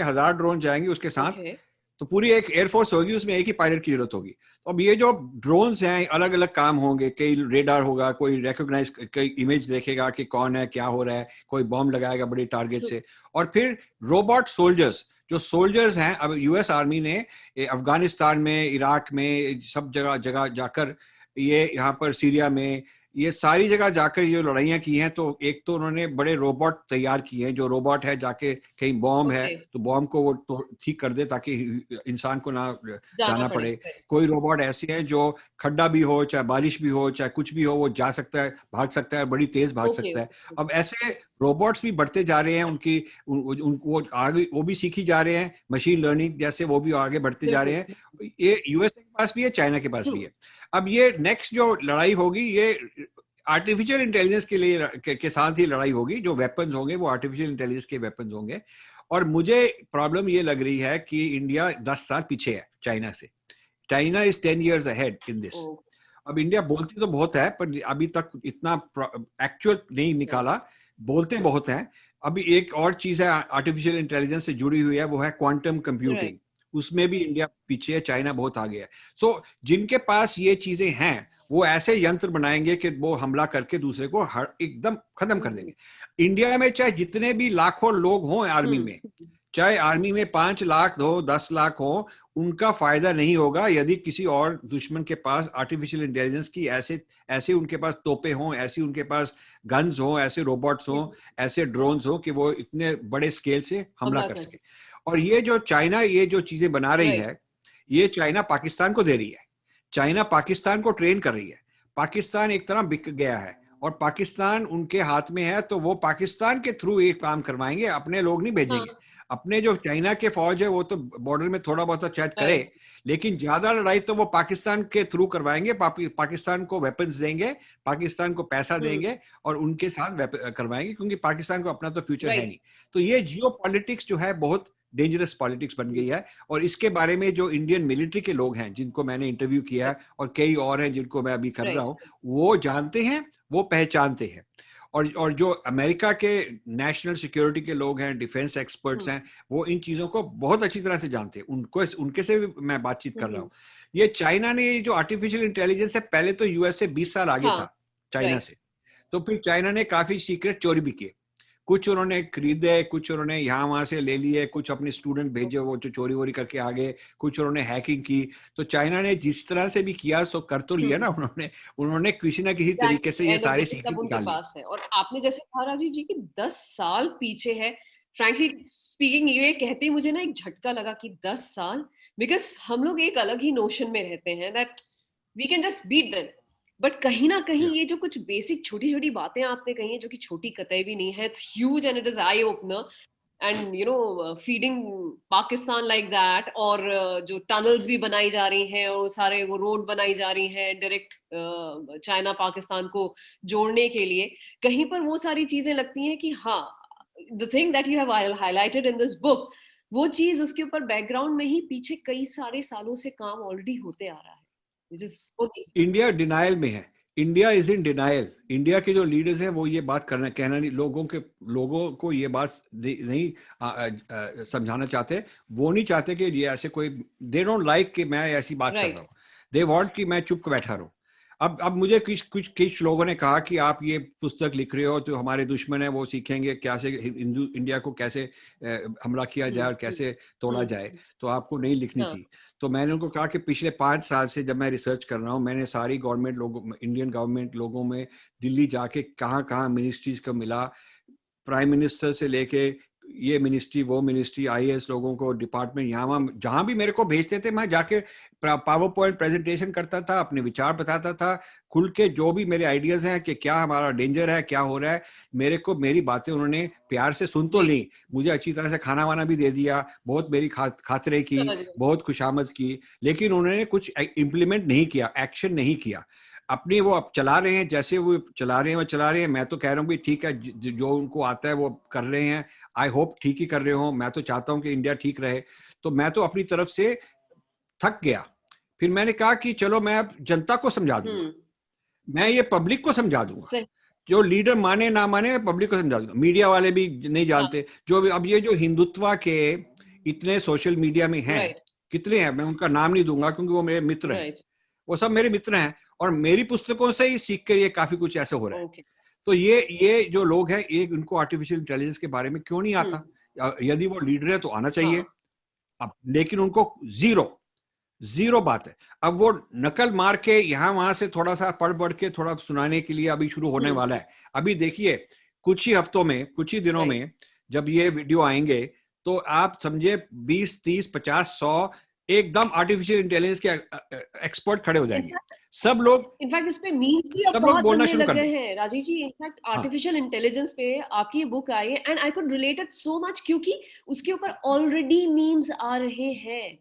1000 ड्रोन जाएंगे उसके साथ। तो पूरी एक एयरफोर्स होगी, उसमें एक ही पायलट की जरूरत होगी। तो अब ये जो ड्रोन्स हैं अलग अलग काम होंगे, कई रेडार होगा, कोई रिकॉग्नाइज, कोई इमेज देखेगा कि कौन है, क्या हो रहा है, कोई बॉम्ब लगाएगा बड़ी टारगेट से। और फिर रोबोट सोल्जर्स, जो सोल्जर्स हैं, अब यूएस आर्मी ने अफगानिस्तान में, इराक में, सब जगह जाकर, ये यहाँ पर सीरिया में, ये सारी जगह जाकर ये लड़ाइयाँ की हैं। तो एक तो उन्होंने बड़े रोबोट तैयार किए हैं, जो रोबोट है जाके कहीं बॉम्ब है तो बॉम्ब को वो तो ठीक कर दे ताकि इंसान को ना जाना पड़े। कोई रोबोट ऐसे हैं जो खड्डा भी हो, चाहे बारिश भी हो, चाहे कुछ भी हो, वो जा सकता है, भाग सकता है, बड़ी तेज भाग सकता है। अब ऐसे रोबोट्स भी बढ़ते जा रहे हैं, वो आगे वो भी सीखी जा रहे हैं, मशीन लर्निंग जैसे वो भी आगे बढ़ते जा रहे हैं। ये यूएस के पास भी है, चाइना के पास भी है। अब ये नेक्स्ट जो लड़ाई होगी ये आर्टिफिशियल इंटेलिजेंस के लिए के साथ ही लड़ाई होगी। जो वेपन्स होंगे वो आर्टिफिशियल इंटेलिजेंस के वेपन्स होंगे। और मुझे प्रॉब्लम ये लग रही है कि इंडिया 10 साल पीछे है चाइना से। China is 10 years ahead in this. अब इंडिया बोलती तो बहुत है पर अभी तक इतना एक्चुअल नहीं निकाला, बोलते बहुत हैं। अभी एक और चीज है आर्टिफिशियल इंटेलिजेंस से जुड़ी हुई है, वो है क्वांटम कंप्यूटिंग। उसमें भी इंडिया पीछे है, चाइना बहुत आगे है। सो जिनके पास ये चीजें हैं वो ऐसे यंत्र बनाएंगे कि वो हमला करके दूसरे को एकदम खत्म कर देंगे। इंडिया में चाहे जितने भी लाखों लोग हों आर्मी में, चाहे आर्मी में 5 लाख हो 10 लाख हो, उनका फायदा नहीं होगा यदि किसी और दुश्मन के पास आर्टिफिशियल इंटेलिजेंस की ऐसे उनके पास तोपे हों, ऐसी उनके पास गन्स हों, ऐसे रोबोट्स हों, ऐसे ड्रोन्स हों कि वो इतने बड़े स्केल से हमला कर सके। और ये जो चाइना ये जो चीजें बना रही है, ये चाइना पाकिस्तान को दे रही है, चाइना पाकिस्तान को ट्रेन कर रही है। पाकिस्तान एक तरह बिक गया है और पाकिस्तान उनके हाथ में है, तो वो पाकिस्तान के थ्रू एक काम करवाएंगे, अपने लोग नहीं भेजेंगे। अपने जो चाइना के फौज है वो तो बॉर्डर में थोड़ा बहुत शायद करे, लेकिन ज्यादा लड़ाई तो वो पाकिस्तान के थ्रू करवाएंगे। पाकिस्तान को वेपन्स देंगे, पाकिस्तान को पैसा देंगे और उनके साथ करवाएंगे, क्योंकि पाकिस्तान को अपना तो फ्यूचर है नहीं। तो ये जियो पॉलिटिक्स जो है बहुत डेंजरस पॉलिटिक्स बन गई है। और इसके बारे में जो इंडियन मिलिट्री के लोग हैं जिनको मैंने इंटरव्यू किया है और कई और हैं जिनको मैं अभी कर रहा हूं, वो जानते हैं, वो पहचानते हैं। और जो अमेरिका के नेशनल सिक्योरिटी के लोग हैं, डिफेंस एक्सपर्ट्स हैं, वो इन चीजों को बहुत अच्छी तरह से जानते हैं। उनके से भी मैं बातचीत कर रहा हूँ। ये चाइना ने जो आर्टिफिशियल इंटेलिजेंस है, पहले तो यूएस से 20 साल आगे था चाइना से। तो फिर चाइना ने काफी सीक्रेट चोरी भी किए, कुछ उन्होंने खरीदे, कुछ उन्होंने यहाँ वहां से ले लिए, कुछ अपने स्टूडेंट भेजे वो जो चोरी वोरी करके आ गए, कुछ उन्होंने हैकिंग की। तो चाइना ने जिस तरह से भी किया सो कर तो लिया ना उन्होंने किसी ना किसी तरीके से ये सारे सीक्रेट निकाल लिए। और आपने जैसे कहा राजीव जी कि 10 साल पीछे है, फ्रैंकली स्पीकिंग ये कहते ही मुझे ना एक झटका लगा कि 10 साल, बिकॉज हम लोग एक अलग ही नोशन में रहते हैं that we can just beat them. But कहीं ना कहीं ये जो कुछ बेसिक छोटी छोटी बातें आपने कही है, जो कि छोटी कतई भी नहीं है, it's huge and it is eye opener. And you know feeding Pakistan like that, और जो टनल्स भी बनाई जा रही हैं और सारे वो रोड बनाई जा रही हैं डायरेक्ट चाइना पाकिस्तान को जोड़ने के लिए, कहीं पर वो सारी चीजें लगती हैं कि हाँ, the thing that you have highlighted in this book, वो चीज उसके ऊपर बैकग्राउंड में ही पीछे कई सारे सालों से काम ऑलरेडी होते आ रहा है। इंडिया डिनायल में है, India is in denial. India के जो लीडर्स हैं वो ये बात कहना नहीं, लोगों को ये बात नहीं समझाना चाहते। वो नहीं चाहते कि ये ऐसे कोई, दे डोंट लाइक कि मैं ऐसी बात कर रहा हूँ, दे वांट कि मैं चुप बैठा रहूं। अब मुझे कुछ लोगों ने कहा कि आप ये पुस्तक लिख रहे हो तो हमारे दुश्मन है वो सीखेंगे कैसे इंडिया को कैसे हमला किया जाए और कैसे तोड़ा जाए, तो आपको नहीं लिखनी चाहिए। तो मैंने उनको कहा कि पिछले 5 साल से जब मैं रिसर्च कर रहा हूँ, मैंने सारी गवर्नमेंट लोगों, इंडियन गवर्नमेंट लोगों में दिल्ली जाके कहाँ मिनिस्ट्रीज को मिला, प्राइम मिनिस्टर से लेके ये मिनिस्ट्री वो मिनिस्ट्री, आईएएस लोगों को, डिपार्टमेंट, यहाँ जहां भी मेरे को भेजते थे मैं जाके पावर पॉइंट प्रेजेंटेशन करता था, अपने विचार बताता था खुल के, जो भी मेरे आइडियाज हैं कि क्या हमारा डेंजर है, क्या हो रहा है। मेरी बातें उन्होंने प्यार से सुन तो ली, मुझे अच्छी तरह से खाना वाना भी दे दिया, बहुत मेरी खातिरे की, बहुत खुशामद की, लेकिन उन्होंने कुछ इम्प्लीमेंट नहीं किया, एक्शन नहीं किया। अपनी वो अब चला रहे हैं, जैसे वो चला रहे हैं। मैं तो कह रहा हूँ कि ठीक है, जो उनको आता है वो कर रहे हैं, आई होप ठीक ही कर रहे हो। मैं तो चाहता हूँ कि इंडिया ठीक रहे। तो मैं तो अपनी तरफ से थक गया। फिर मैंने कहा कि चलो मैं अब जनता को समझा दूंगा, मैं ये पब्लिक को समझा दूंगा, जो लीडर माने ना माने पब्लिक को समझा दूंगा। मीडिया वाले भी नहीं जानते, जो भी अब ये जो हिंदुत्व के इतने सोशल मीडिया में हैं, कितने हैं, मैं उनका नाम नहीं दूंगा क्योंकि वो मेरे मित्र हैं, वो सब मेरे मित्र हैं और मेरी पुस्तकों से ही सीख कर ये काफी कुछ ऐसे हो रहा है। तो ये जो लोग हैं, ये उनको आर्टिफिशियल इंटेलिजेंस के बारे में क्यों नहीं आता? यदि वो लीडर है तो आना चाहिए। अब लेकिन उनको जीरो बात है। अब वो नकल मार के यहाँ वहां से थोड़ा सा पढ़ के थोड़ा सुनाने के लिए अभी शुरू होने वाला है। अभी देखिए कुछ ही हफ्तों में, कुछ ही दिनों में जब ये वीडियो आएंगे तो आप समझे 20, 30, 50, 100 एकदम आर्टिफिशियल इंटेलिजेंस के एक्सपर्ट खड़े हो जाएंगे। सब लोग इनफैक्ट इस पे मीम्स भी अब बहुत बनने लग गए हैं राजीव जी। इनफैक्ट आर्टिफिशियल इंटेलिजेंस पे आपकी ये बुक आई है and I could relate it so much, क्योंकि उसके ऊपर ऑलरेडी मीम्स आ रहे हैं।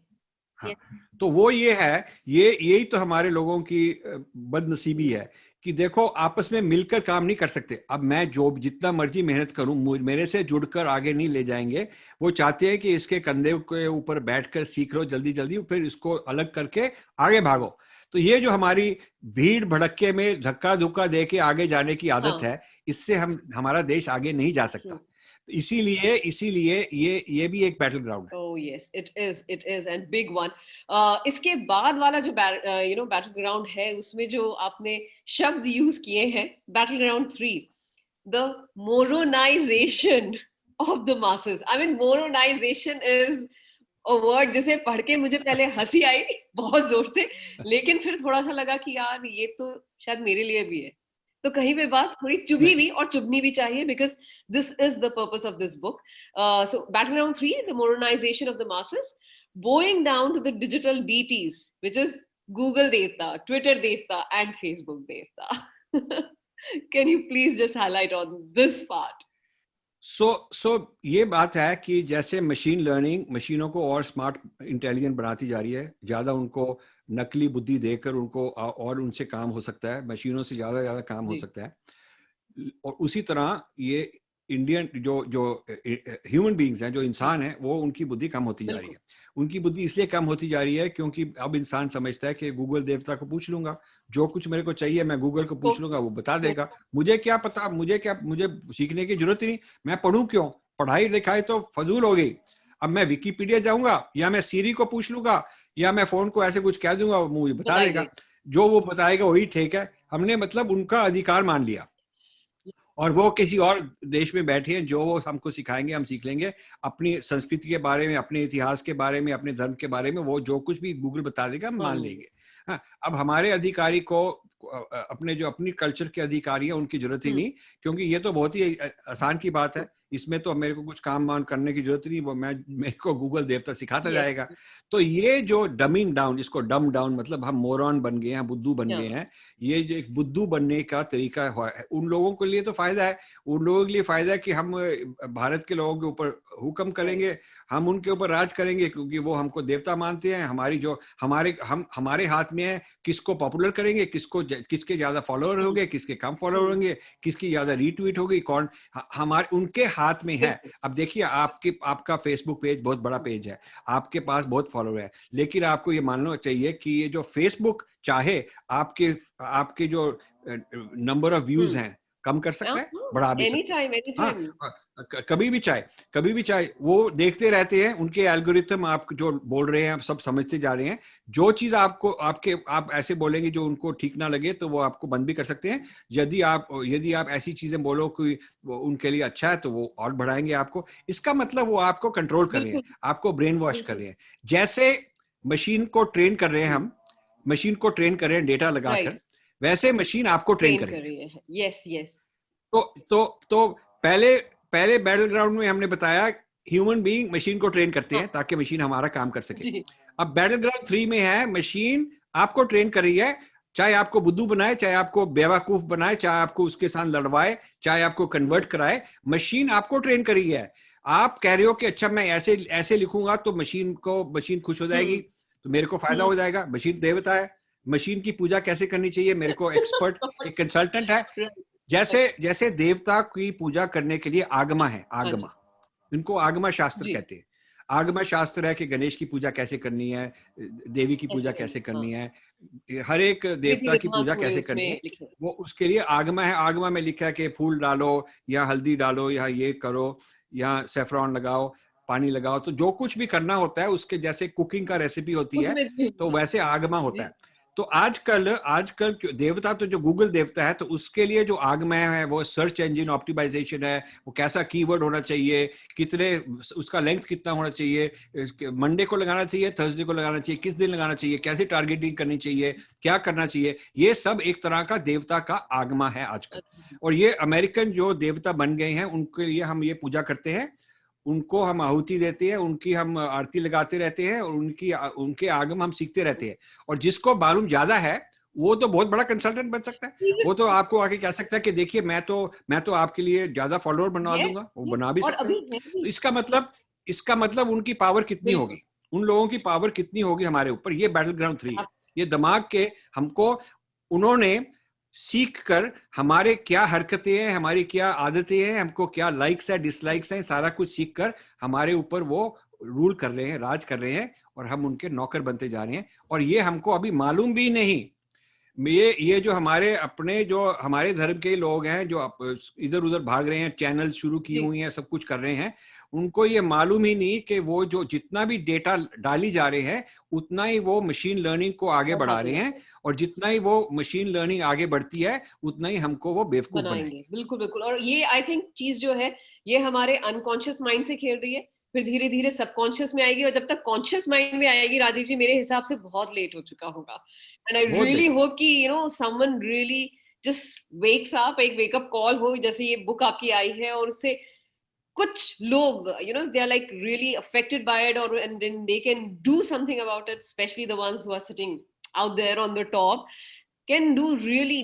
तो वो ये है, यही तो हमारे लोगों की बदनसीबी है कि देखो आपस में मिलकर काम नहीं कर सकते। अब मैं जो जितना मर्जी मेहनत करूं, मेरे से जुड़कर आगे नहीं ले जाएंगे। वो चाहते हैं कि इसके कंधे के ऊपर बैठकर सीख लो जल्दी जल्दी, फिर इसको अलग करके आगे भागो। तो ये जो हमारी भीड़ भड़क्के में धक्का धुक्का दे के आगे जाने की आदत है, इससे हमारा देश आगे नहीं जा सकता। इसीलिए इसीलिए ये भी एक बैटल ग्राउंड है। Oh yes, it is and big one. इसके बाद वाला जो बैटल ग्राउंड है, उसमें जो आपने शब्द यूज किए हैं, battle ground 3, the moronization of the masses. I mean, moronization is a word जिसे पढ़ के मुझे पहले हंसी आई बहुत जोर से, लेकिन फिर थोड़ा सा लगा कि यार ये तो शायद मेरे लिए भी है, तो कहीं पे बात थोड़ी चुभी भी और चुभनी भी चाहिए, because this is the purpose of this book. So battleground 3 is the moronization of the masses, bowing down to the digital deities, which is Google Devta, Twitter Devta, and Facebook Devta. Can you please just highlight on this part? So ये बात है कि जैसे machine learning मशीनों को और smart intelligent बनाती जा रही है, ज्यादा उनको नकली बुद्धि देकर उनको और उनसे काम हो सकता है, मशीनों से ज्यादा काम हो सकता है। और उसी तरह ये इंडियन जो ह्यूमन बीइंग्स हैं, जो इंसान हैं, वो उनकी बुद्धि कम होती जा रही है। उनकी बुद्धि इसलिए कम होती जा रही है क्योंकि अब इंसान समझता है कि गूगल देवता को पूछ लूंगा, जो कुछ मेरे को चाहिए मैं गूगल को पूछ लूंगा, वो बता देगा। मुझे क्या पता, मुझे सीखने की जरूरत ही नहीं, मैं पढ़ूं क्यों? पढ़ाई लिखाई तो फजूल हो गई। अब मैं विकिपीडिया जाऊंगा या मैं सीरी को पूछ लूंगा या मैं फोन को ऐसे कुछ कह दूंगा, वो मुझे बता देगा। जो वो बताएगा वही ठीक है। हमने मतलब उनका अधिकार मान लिया, और वो किसी और देश में बैठे हैं, जो वो हमको सिखाएंगे हम सीख लेंगे। अपनी संस्कृति के बारे में, अपने इतिहास के बारे में, अपने धर्म के बारे में, वो जो कुछ भी गूगल बता देगा हम मान लेंगे। हाँ, अब हमारे अधिकारी को अपनी कल्चर के अधिकारी है, उनकी जरूरत ही नहीं, क्योंकि ये तो बहुत ही आसान की बात है। इसमें तो मेरे को कुछ काम वाम करने की जरूरत नहीं, वो मेरे को गूगल देवता सिखाता जाएगा। तो ये जो डमिंग डाउन, इसको डम डाउन मतलब हम मोरॉन बन गए हैं, बुद्धू बन गए हैं, ये जो एक बुद्धू बनने का तरीका है, उन लोगों के लिए तो फायदा है। उन लोगों के लिए फायदा है कि हम भारत के लोगों के ऊपर हुक्म करेंगे, हम उनके ऊपर राज करेंगे, क्योंकि वो हमको देवता मानते हैं। हमारे हाथ में है किसको पॉपुलर करेंगे, किसके ज्यादा फॉलोअर होंगे, किसके कम फॉलोअर होंगे, किसकी ज्यादा रीट्वीट होगी, कौन हमारे उनके हाथ में है। अब देखिए, आपका फेसबुक पेज बहुत बड़ा पेज है, आपके पास बहुत फॉलोअर है, लेकिन आपको ये मानना चाहिए कि ये जो फेसबुक चाहे आपके जो नंबर ऑफ व्यूज हैं कम कर सकता है, बढ़ा भी सकता है। हाँ, कभी भी चाहे वो देखते रहते हैं। उनके एल्गोरिथम आप जो बोल रहे हैं आप सब समझते जा रहे हैं। जो चीज आप ऐसे बोलेंगे जो उनको ठीक ना लगे, तो वो आपको बंद भी कर सकते हैं। यदि आप ऐसी चीजें बोलो कि वो उनके लिए अच्छा है, तो वो और बढ़ाएंगे आपको। इसका मतलब वो आपको कंट्रोल कर रहे हैं, आपको ब्रेन वॉश कर रहे हैं। जैसे मशीन को ट्रेन कर रहे हैं, हम मशीन को ट्रेन कर रहे हैं डेटा लगाकर, वैसे मशीन आपको ट्रेन कर रही है। यस। तो पहले बैटल ग्राउंड में हमने बताया ह्यूमन बीइंग मशीन को ट्रेन करते हैं ताकि मशीन हमारा काम कर सके। अब बैटल ग्राउंड 3 में है मशीन आपको ट्रेन कर रही है, चाहे आपको बुद्धू बनाए, चाहे आपको बेवकूफ बनाए, चाहे आपको उसके साथ लड़वाए, चाहे आपको कन्वर्ट कराए, मशीन आपको ट्रेन कर रही है। आप कह रहे हो कि अच्छा मैं ऐसे लिखूंगा तो मशीन खुश हो जाएगी, तो मेरे को फायदा हो जाएगा। मशीन देवता है, मशीन की पूजा कैसे करनी चाहिए, मेरे को एक्सपर्ट एक कंसल्टेंट है। जैसे देवता की पूजा करने के लिए आगमा है, इनको आगमा शास्त्र कहते हैं। आगमा शास्त्र है कि गणेश की पूजा कैसे करनी है, देवी की पूजा कैसे करनी है, हर एक देवता की पूजा कैसे करनी है, वो उसके लिए आगमा है। आगमा में लिखा है कि फूल डालो या हल्दी डालो या ये करो या सेफ्रॉन लगाओ, पानी लगाओ। तो जो कुछ भी करना होता है उसके, जैसे कुकिंग का रेसिपी होती है, तो वैसे आगमा होता है। तो आजकल देवता तो जो गूगल देवता है, तो उसके लिए जो आगमा है वो सर्च इंजन ऑप्टिमाइजेशन है। वो कैसा कीवर्ड होना चाहिए, उसका लेंथ कितना होना चाहिए, मंडे को लगाना चाहिए, थर्सडे को लगाना चाहिए, किस दिन लगाना चाहिए, कैसे टारगेटिंग करनी चाहिए, क्या करना चाहिए, ये सब एक तरह का देवता का आगमा है आजकल। और ये अमेरिकन जो देवता बन गए हैं, उनके लिए हम ये पूजा करते हैं, उनको हम आहुति देते हैं, उनकी हम आरती लगाते रहते हैं, और उनके आगम हम सीखते रहते हैं। और जिसको मालूम ज्यादा है वो तो बहुत बड़ा कंसल्टेंट बन सकता है। वो तो आपको आके कह सकता है कि देखिए मैं तो आपके लिए ज्यादा फॉलोअर बना दूंगा, वो बना भी सकता है। तो इसका मतलब उनकी पावर कितनी होगी, उन लोगों की पावर कितनी होगी हमारे ऊपर। ये बैटल ग्राउंड 3 है। ये दिमाग के हमको उन्होंने सीख कर हमारे क्या हरकतें हैं, हमारी क्या आदतें हैं, हमको क्या लाइक्स है डिसलाइक्स हैं, सारा कुछ सीख कर हमारे ऊपर वो रूल कर रहे हैं, राज कर रहे हैं। और हम उनके नौकर बनते जा रहे हैं, और ये हमको अभी मालूम भी नहीं। ये जो हमारे धर्म के लोग हैं जो इधर उधर भाग रहे हैं, चैनल शुरू की हुई हैं, सब कुछ कर रहे हैं, उनको ये मालूम ही नहीं कि वो जो जितना भी डेटा डाली जा रहे हैं उतना ही वो मशीन लर्निंग को आगे बढ़ा रहे हैं, और जितना ही वो मशीन लर्निंग आगे बढ़ती है उतना ही हमको वो बेवकूफ बनाएंगे। बिल्कुल बिल्कुल। और ये आई थिंक चीज जो है ये हमारे अनकॉन्शियस माइंड से खेल रही है, फिर धीरे धीरे सबकॉन्शियस में आएगी, और जब तक कॉन्शियस माइंड में आएगी राजीव जी मेरे हिसाब से बहुत लेट हो चुका होगा। एंड आई रियली होप कि someone really just wakes up, एक वेकअप कॉल हो, जैसे ये बुक आपकी आई है और उससे कुछ लोग they are like really affected by it, और and then they can do something about it, specially the ones who are sitting out there on the top can do really,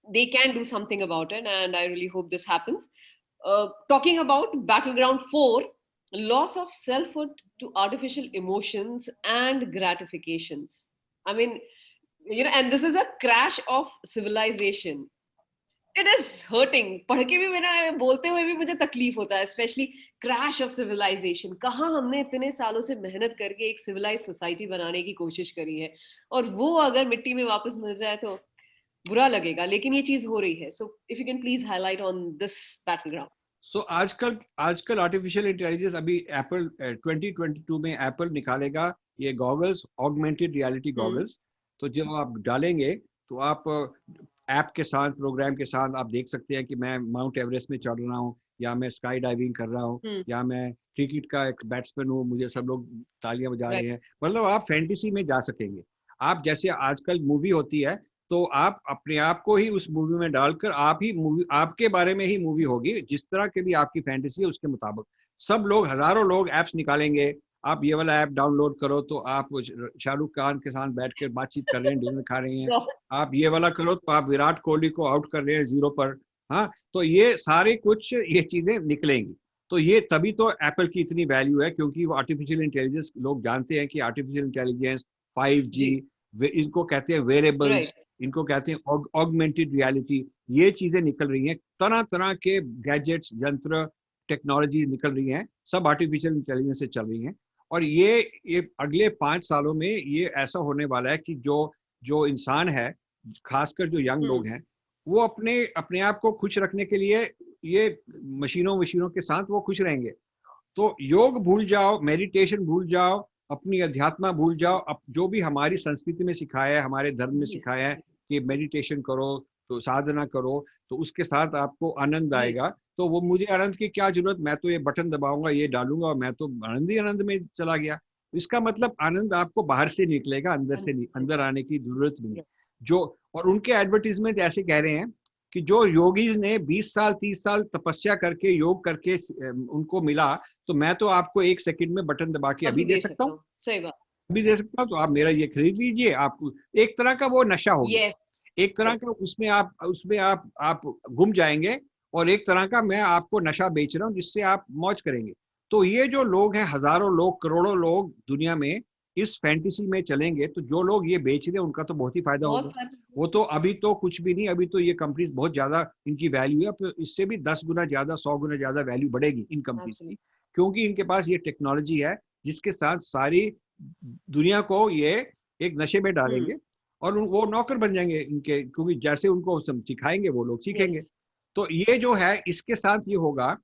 they can do something about it, and I really hope this happens. Talking about Battleground 4, loss of selfhood to artificial emotions and gratifications. I mean, and this is a crash of civilization. It is hurting. पढ़ के भी मेरा, बोलते हुए भी मुझे तकलीफ होता है, स्पेशली क्रैश ऑफ सिविलाइजेशन। कहाँ हमने इतने सालों से मेहनत करके एक सिविलाइज सोसाइटी बनाने की कोशिश करी है, और वो अगर मिट्टी में वापस मिल जाए तो बुरा लगेगा, लेकिन ये चीज हो रही है। So if you can please highlight on this battleground. So आजकल आर्टिफिशियल इंटेलिजेंस, अभी एप्पल 2022 में एप्पल निकालेगा ये गॉगल्स, ऑगमेंटेड रियलिटी गॉगल्स। तो जब आप डालेंगे तो आप ऐप के साथ, प्रोग्राम के साथ आप देख सकते हैं कि मैं माउंट एवरेस्ट में चढ़ रहा हूँ, या मैं स्काई डाइविंग कर रहा हूँ, या मैं क्रिकेट का एक बैट्समैन हूँ, मुझे सब लोग तालियां बजा रहे हैं। मतलब आप फैंटेसी में जा सकेंगे। आप जैसे आजकल मूवी होती है तो आप अपने आप को ही उस मूवी में डालकर आप ही मूवी, आपके बारे में ही मूवी होगी, जिस तरह के भी आपकी फैंटेसी है उसके मुताबिक। सब लोग, हजारों लोग ऐप्स निकालेंगे, आप ये वाला ऐप डाउनलोड करो तो आप शाहरुख खान के साथ बैठ कर बातचीत कर रहे हैं, डिनर खा रहे हैं, आप ये वाला करो तो आप विराट कोहली को आउट कर रहे हैं 0 पर। हाँ, तो ये सारे कुछ ये चीजें निकलेंगी। तो ये तभी तो एप्पल की इतनी वैल्यू है, क्योंकि वो आर्टिफिशियल इंटेलिजेंस, लोग जानते हैं कि आर्टिफिशियल इंटेलिजेंस 5G, इनको कहते हैं वेरेबल्स, इनको कहते हैं ऑगमेंटेड रियलिटी, ये चीजें निकल रही हैं, तरह तरह के गैजेट्स, यंत्र, टेक्नोलॉजी निकल रही हैं, सब आर्टिफिशियल इंटेलिजेंस से चल रही हैं। और ये अगले 5 सालों में ये ऐसा होने वाला है कि जो इंसान है, खासकर जो यंग लोग हैं, वो अपने आप को खुश रखने के लिए ये मशीनों के साथ वो खुश रहेंगे। तो योग भूल जाओ, मेडिटेशन भूल जाओ, अपनी अध्यात्मा भूल जाओ। अब जो भी हमारी संस्कृति में सिखाया है, हमारे धर्म में सिखाया है कि मेडिटेशन करो, तो साधना करो, तो उसके साथ आपको आनंद आएगा। तो वो मुझे आनंद की क्या जरूरत, मैं तो ये बटन दबाऊंगा, ये डालूंगा और मैं तो आनंद ही आनंद में चला गया। इसका मतलब आनंद आपको बाहर से निकलेगा, अंदर से नहीं, अंदर आने की जरूरत नहीं। और उनके एडवर्टीजमेंट ऐसे कह रहे हैं कि जो योगीज ने 20 साल 30 साल तपस्या करके, योग करके उनको मिला, तो मैं तो आपको 1 सेकंड में बटन दबा के अभी दे सकता हूँ। सही बात, अभी दे सकता हूँ, तो आप मेरा ये खरीद लीजिए। आपको एक तरह का वो नशा होगा, एक तरह का उसमें आप गुम जाएंगे, और एक तरह का मैं आपको नशा बेच रहा हूँ जिससे आप मौज करेंगे। तो ये जो लोग हैं, हजारों लोग, करोड़ों लोग दुनिया में इस फैंटेसी में चलेंगे, तो जो लोग ये बेच रहे हैं उनका तो बहुत ही फायदा होगा। वो तो अभी तो कुछ भी नहीं, अभी तो ये कंपनीज बहुत ज्यादा इनकी वैल्यू है, तो इससे भी 10 गुना ज्यादा, 100 गुना ज्यादा वैल्यू बढ़ेगी इन कंपनीज की, क्योंकि इनके पास ये टेक्नोलॉजी है जिसके साथ सारी दुनिया को ये एक नशे में डालेंगे, और वो नौकर बन जाएंगे इनके, क्योंकि जैसे उनको सिखाएंगे वो लोग सीखेंगे। तो ये जो है, इसके साथ ये होगा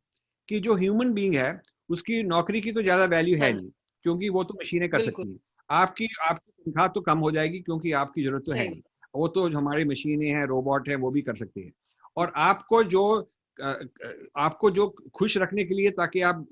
कि जो ह्यूमन बीइंग है उसकी नौकरी की तो ज्यादा वैल्यू है नहीं, क्योंकि वो तो मशीनें कर सकती हैं। आपकी तनख्वाह तो कम हो जाएगी, क्योंकि आपकी जरूरत तो है नहीं, वो तो हमारी मशीनें हैं, रोबोट हैं, वो भी कर सकते हैं। और आपको जो खुश रखने के लिए, ताकि आप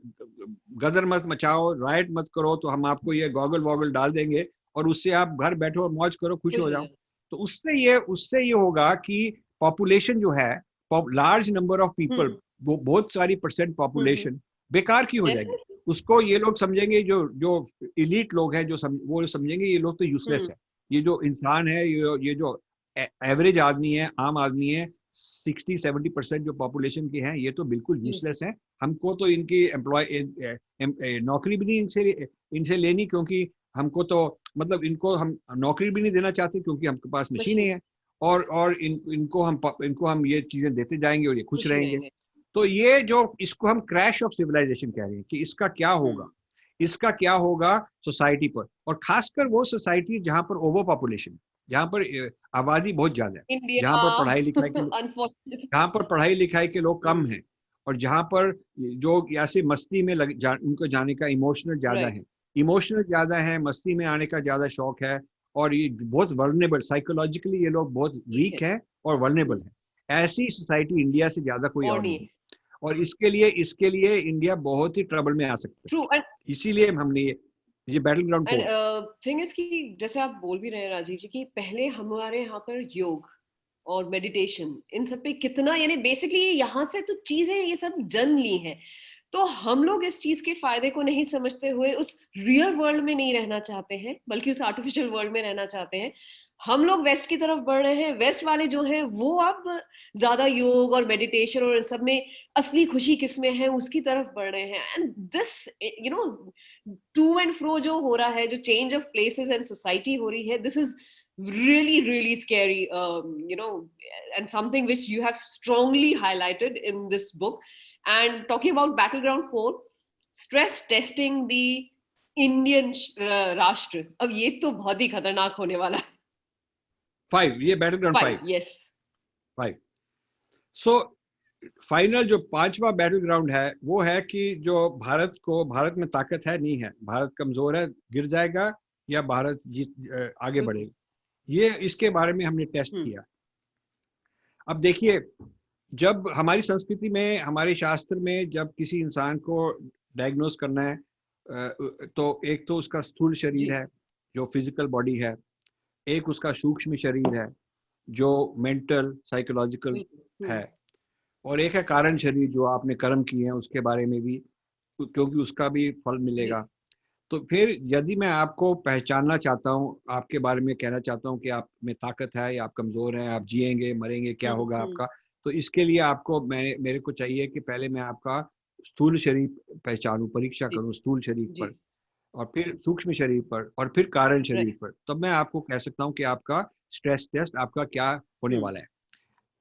गदर मत मचाओ, राइट मत करो, तो हम आपको ये गॉगल वॉगल डाल देंगे, और उससे आप घर बैठो और मौज करो, खुश हो जाओ। तो उससे ये होगा कि पॉपुलेशन जो है, लार्ज नंबर ऑफ पीपल, वो बहुत सारी परसेंट पॉपुलेशन बेकार की हो जाएगी। उसको ये लोग समझेंगे, जो इलीट लोग हैं, वो समझेंगे ये लोग तो यूजलेस है। ये जो इंसान है, ये जो एवरेज आदमी है, आम आदमी है, 60-70% जो पॉपुलेशन के हैं, ये तो बिल्कुल यूजलेस है। हमको तो इनकी नौकरी भी नहीं इनसे लेनी, क्योंकि हमको तो मतलब इनको हम नौकरी भी नहीं देना चाहते, क्योंकि हमके पास मशीनें हैं, और इनको हम ये चीजें देते जाएंगे और ये खुश रहेंगे। तो ये जो, इसको हम क्रैश ऑफ सिविलाइजेशन कह रहे हैं कि इसका क्या होगा। इसका क्या होगा सोसाइटी पर, और खासकर वो सोसाइटी जहां पर ओवर पॉपुलेशन, जहां पर आबादी बहुत ज्यादा है, इंडिया जहां पर पढ़ाई लिखाई के अनफॉर्चुनेटली। जहाँ पर पढ़ाई लिखाई के लोग कम हैं, और जहाँ पर जो ऐसे मस्ती में उनको जाने का इमोशनल ज्यादा राइट, है, इमोशनल ज्यादा है, मस्ती में आने का ज्यादा शौक है, और ये बहुत वर्नेबल, साइकोलॉजिकली ये लोग बहुत ठीक है, वीक है और वर्नेबल है। ऐसी सोसाइटी इंडिया से ज्यादा कोई और और नहीं नहीं है। है, और इसके लिए इंडिया बहुत ही ट्रबल में आ सकता ट्रू। है। इसीलिए हमने ये battle ground and 4। Thing is कि जैसे आप बोल भी रहे हैं राजीव जी कि पहले हमारे यहाँ पर योग और मेडिटेशन इन सब पे कितना, यानी बेसिकली यहाँ से तो चीजें ये सब जन्म ली हैं, तो हम लोग इस चीज के फायदे को नहीं समझते हुए उस रियल वर्ल्ड में नहीं रहना चाहते हैं, बल्कि उस आर्टिफिशियल वर्ल्ड में रहना चाहते हैं। हम लोग वेस्ट की तरफ बढ़ रहे हैं, वेस्ट वाले जो हैं वो अब ज्यादा योग और मेडिटेशन और इन सब में असली खुशी किसमें है उसकी तरफ बढ़ रहे हैं। And this to and fro जो हो रहा है, जो change of places and society हो रही है, this is really scary, and something which you have strongly highlighted in this book. And talking about battleground 4, stress testing the Indian राष्ट्र, अब ये तो बहुत ही खतरनाक होने वाला है। 5, ये battle ground 5। yes 5। So final जो 5वां बैटल ग्राउंड है वो है कि जो भारत में ताकत है नहीं है, भारत कमजोर है, गिर जाएगा, या भारत आगे बढ़ेगा, ये इसके बारे में हमने टेस्ट किया। अब देखिए, जब हमारी संस्कृति में, हमारे शास्त्र में, जब किसी इंसान को डायग्नोस करना है, तो एक तो उसका स्थूल शरीर है जो फिजिकल बॉडी है, एक उसका सूक्ष्म शरीर है जो मेंटल साइकोलॉजिकल है, और एक है कारण शरीर जो आपने कर्म किए हैं उसके बारे में भी, क्योंकि उसका भी फल मिलेगा। तो फिर यदि मैं आपको पहचानना चाहता हूँ, आपके बारे में कहना चाहता हूँ कि आप में ताकत है या आप कमजोर हैं, आप जिएंगे मरेंगे, क्या होगा आपका, तो इसके लिए आपको मेरे को चाहिए कि पहले मैं आपका स्थूल शरीर पहचानूं, परीक्षा करूं स्थूल शरीर पर, और फिर सूक्ष्म शरीर पर, और फिर कारण शरीर पर, तब मैं आपको कह सकता हूँ कि आपका स्ट्रेस टेस्ट आपका क्या होने वाला है।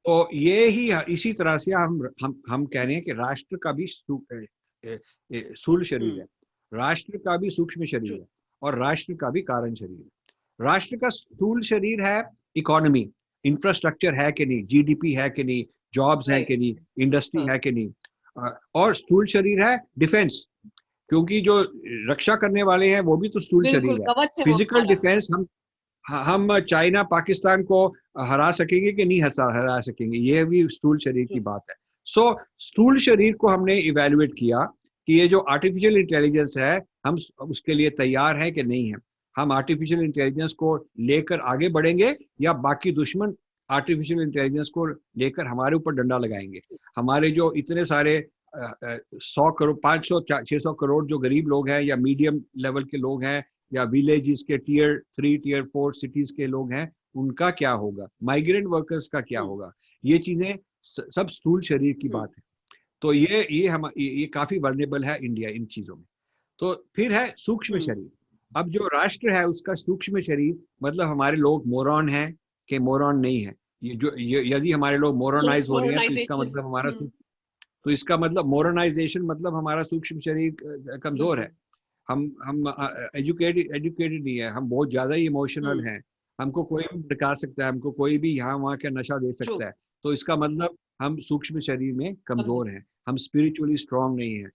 तो ये ही इसी तरह से हम कह रहे हैं कि राष्ट्र का भी स्थूल शरीर है, राष्ट्र का भी सूक्ष्म शरीर है, और राष्ट्र का भी कारण शरीर है। राष्ट्र का स्थूल शरीर है इकोनॉमी, इंफ्रास्ट्रक्चर है कि नहीं, जीडीपी है कि नहीं, जॉब्स है कि नहीं, इंडस्ट्री है कि नहीं, और स्थूल शरीर है डिफेंस, क्योंकि जो रक्षा करने वाले हैं वो भी तो स्थूल शरीर है। फिजिकल डिफेंस हम चाइना पाकिस्तान को हरा सकेंगे कि नहीं हरा सकेंगे, ये भी स्थूल शरीर की बात है। सो स्थूल शरीर को हमने इवेल्युएट किया कि ये जो आर्टिफिशियल इंटेलिजेंस है, हम उसके लिए तैयार हैं कि नहीं है, हम आर्टिफिशियल इंटेलिजेंस को लेकर आगे बढ़ेंगे, या बाकी दुश्मन आर्टिफिशियल इंटेलिजेंस को लेकर हमारे ऊपर डंडा लगाएंगे। हमारे जो इतने सारे 100 करोड़ 500 600 करोड़ जो गरीब लोग हैं, या मीडियम लेवल के लोग हैं, या विलेजेस के टियर 3 टियर 4 सिटीज के लोग हैं, उनका क्या होगा, माइग्रेंट वर्कर्स का क्या होगा, ये चीजें सब स्थूल शरीर की बात है। तो ये काफी वर्नेबल है इंडिया इन चीजों में। तो फिर है सूक्ष्म शरीर। अब जो राष्ट्र है उसका सूक्ष्म शरीर, मतलब हमारे लोग मोरॉन हैं कि मोरॉन नहीं है, यदि हमारे लोग मोरनाइज हो रहे हैं, तो इसका मतलब मोरनाइजेशन मतलब हमारा सूक्ष्म शरीर कमजोर है, हम एजुकेटेड नहीं है, हम बहुत ज्यादा ही इमोशनल हैं, हमको कोई भी भड़का सकता है, हमको कोई भी यहाँ वहाँ का नशा दे सकता है, तो इसका मतलब हम सूक्ष्म शरीर में कमजोर हैं, हम स्पिरिचुअली स्ट्रांग नहीं है,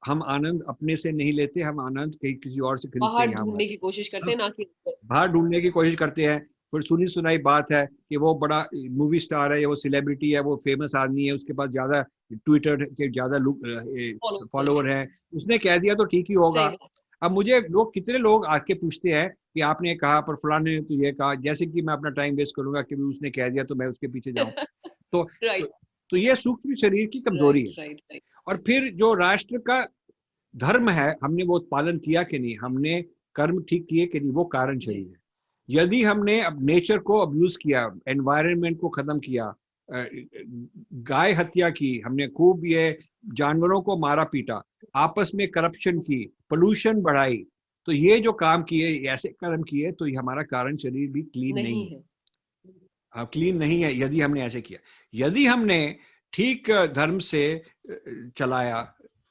हम आनंद अपने से नहीं लेते, हम आनंद कहीं किसी और से खरीदते हैं, ढूंढने की कोशिश करते हैं, ना कि बाहर ढूंढने की कोशिश करते हैं। फिर सुनी सुनाई बात है कि वो बड़ा मूवी स्टार है, या वो सेलिब्रिटी है, वो फेमस आदमी है, उसके पास ज्यादा ट्विटर के ज्यादा फॉलोवर है, उसने कह दिया तो ठीक ही होगा। अब मुझे कितने लोग आके पूछते हैं कि आपने कहा पर फलाने ने तो ये कहा, जैसे कि मैं अपना टाइम वेस्ट करूंगा कि उसने कह दिया तो मैं उसके पीछे जाऊं। तो ये सूक्ष्म शरीर की कमजोरी है। और फिर जो राष्ट्र का धर्म है, हमने वो पालन किया कि नहीं, हमने कर्म ठीक किए कि नहीं, वो कारण शरीर है। यदि हमने अब नेचर को अब्यूज किया, एनवायरनमेंट को खत्म किया, गाय हत्या की, हमने खूब ये जानवरों को मारा पीटा, आपस में करप्शन की, पोल्यूशन बढ़ाई, तो ये जो काम किए, ऐसे कर्म किए, तो ये हमारा कारण शरीर भी क्लीन नहीं है, क्लीन नहीं है यदि हमने ऐसे किया। यदि हमने ठीक धर्म से चलाया,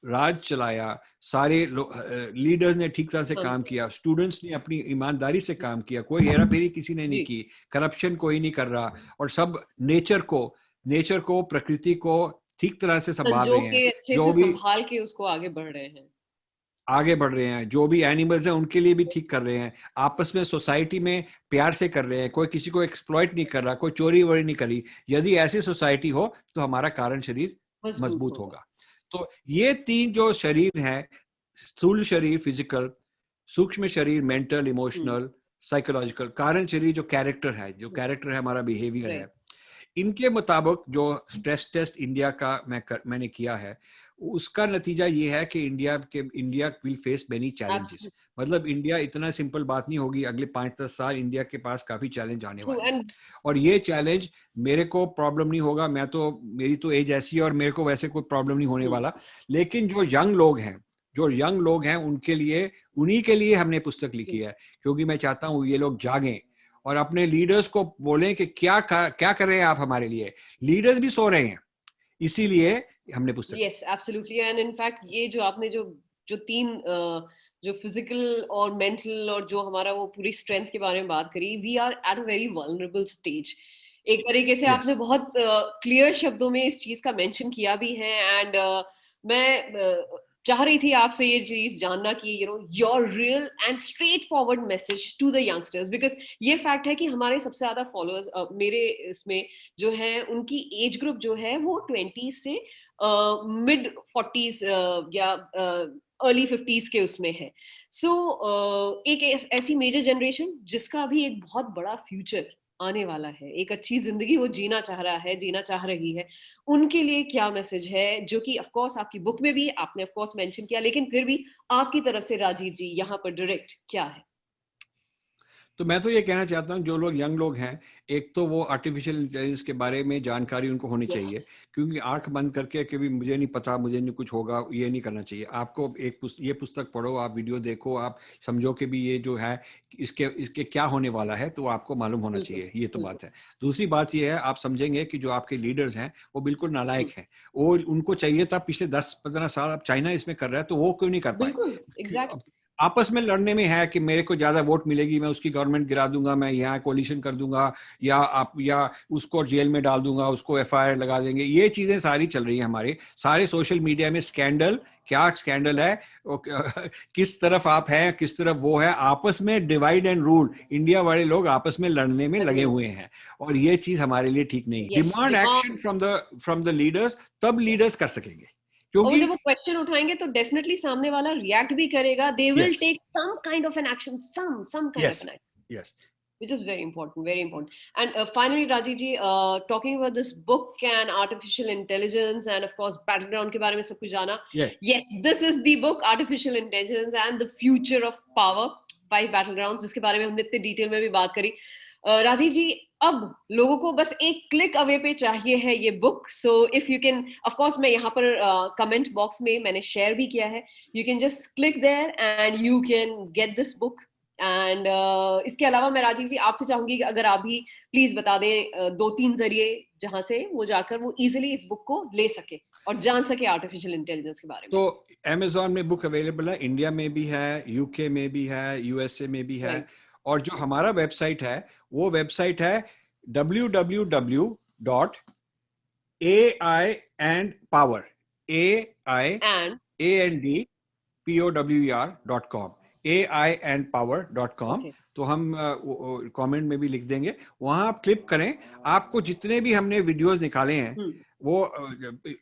राज चलाया, सारे लीडर्स ने ठीक तरह से काम किया, स्टूडेंट्स ने अपनी ईमानदारी से काम किया, कोई हेरा फेरी किसी ने नहीं की, करप्शन कोई नहीं कर रहा, और सब नेचर को प्रकृति को ठीक तरह से संभाल रहे हैं, अच्छे जो से भी संभाल के उसको आगे बढ़ रहे हैं, जो भी एनिमल्स हैं उनके लिए भी ठीक कर रहे हैं, आपस में सोसाइटी में प्यार से कर रहे हैं, कोई किसी को एक्सप्लॉइट नहीं कर रहा, कोई चोरी वोरी नहीं करी। यदि ऐसी सोसाइटी हो तो हमारा कारण शरीर मजबूत होगा। तो ये तीन जो शरीर हैं, स्थूल शरीर फिजिकल, सूक्ष्म शरीर मेंटल इमोशनल साइकोलॉजिकल, कारण शरीर जो कैरेक्टर है हमारा बिहेवियर है, इनके मुताबिक जो स्ट्रेस टेस्ट इंडिया का मैंने किया है, उसका नतीजा ये है कि India will face many challenges. मतलब इंडिया इतना सिंपल बात नहीं होगी, अगले 5-10 साल इंडिया के पास काफी चैलेंज आने वाले हैं, और ये चैलेंज मेरे को प्रॉब्लम नहीं होगा, मेरी तो एज ऐसी है और मेरे को वैसे कोई प्रॉब्लम नहीं होने वाला, लेकिन जो यंग लोग हैं उन्हीं के लिए हमने पुस्तक लिखी है, क्योंकि मैं चाहता हूँ ये लोग जागें और अपने लीडर्स को बोलें कि क्या कर रहे हैं आप हमारे लिए, लीडर्स भी सो रहे हैं, इसीलिए हमने पुस्तक। यस एब्सोल्युटली, एंड इनफैक्ट ये जो आपने जो तीन जो फिजिकल और मेंटल और जो हमारा वो पूरी स्ट्रेंथ के बारे में बात करी, we are at a very vulnerable stage. एक तरीके से आपने बहुत क्लियर शब्दों में इस चीज का मेंशन किया भी है, एंड मैं चाह रही थी आपसे ये चीज जानना कि your real and straight forward message to the youngsters, because ये फैक्ट है कि हमारे सबसे ज्यादा फॉलोअर्स मेरे इसमें जो है उनकी एज ग्रुप जो है वो 20 से मिड 40s या अर्ली 50s के उसमें है। सो एक ऐसी मेजर जनरेशन जिसका भी एक बहुत बड़ा फ्यूचर आने वाला है, एक अच्छी जिंदगी वो जीना चाह रही है, उनके लिए क्या मैसेज है, जो कि ऑफ कोर्स आपकी बुक में भी आपने ऑफ कोर्स मेंशन किया, लेकिन फिर भी आपकी तरफ से राजीव जी यहाँ पर डायरेक्ट क्या है? तो मैं तो ये कहना चाहता हूँ, जो यंग लोग हैं, एक तो वो आर्टिफिशियल इंटेलिजेंस के बारे में जानकारी उनको होनी चाहिए, क्योंकि आंख बंद करके कि मुझे नहीं पता, मुझे नहीं कुछ होगा, ये नहीं करना चाहिए। आपको ये पुस्तक पढ़ो, आप वीडियो देखो, आप समझो कि भी ये जो है इसके क्या होने वाला है, तो आपको मालूम होना चाहिए। ये तो बात है। दूसरी बात ये है, आप समझेंगे कि जो आपके लीडर्स हैं वो बिल्कुल नालायक हैं, और उनको चाहिए था पिछले 10-15 साल, अब चाइना इसमें कर रहा है तो वो क्यों नहीं कर पाए? बिल्कुल एग्जैक्टली। आपस में लड़ने में है कि मेरे को ज्यादा वोट मिलेगी, मैं उसकी गवर्नमेंट गिरा दूंगा, मैं यहाँ कोलिशन कर दूंगा, या उसको जेल में डाल दूंगा, उसको एफआईआर लगा देंगे। ये चीजें सारी चल रही हैं हमारे सारे सोशल मीडिया में। क्या स्कैंडल है, किस तरफ आप हैं, किस तरफ वो है, आपस में डिवाइड एंड रूल, इंडिया वाले लोग आपस में लड़ने में लगे हुए हैं, और ये चीज हमारे लिए ठीक नहीं है। Demand action from the leaders, तब लीडर्स कर सकेंगे, और क्योंकि जब वो क्वेश्चन उठाएंगे तो डेफिनेटली सामने वाला रिएक्ट भी करेगा, they will take some kind of an action, some kind of an action, yes, which is very important. And finally Rajiv ji, talking about this book and artificial intelligence and of course battleground के बारे में सब कुछ जाना, yes, this is the book Artificial Intelligence and the Future of Power, 5 battlegrounds, जिसके बारे में हमने इतने डिटेल में भी बात करी। राजीव जी, अब लोगों को बस एक क्लिक अवे पे चाहिए है ये book, so if you can, of course मैं यहाँ पर कमेंट बॉक्स में मैंने शेयर भी किया है, you can just click there and you can get this book. And इसके अलावा मैं राजीव जी आपसे चाहूंगी कि अगर आप भी प्लीज बता दें 2-3 जरिए जहां से वो जाकर वो इजीली इस बुक को ले सके और जान सके आर्टिफिशियल इंटेलिजेंस के बारे में। तो Amazon में बुक अवेलेबल है, इंडिया में भी है, यूके में भी है, यूएसए में भी है, और जो हमारा वेबसाइट है वो वेबसाइट है www.aiandpower aiandpower.com aiandpower.com। तो हम कमेंट में भी लिख देंगे, वहां आप क्लिक करें, आपको जितने भी हमने वीडियोस निकाले हैं वो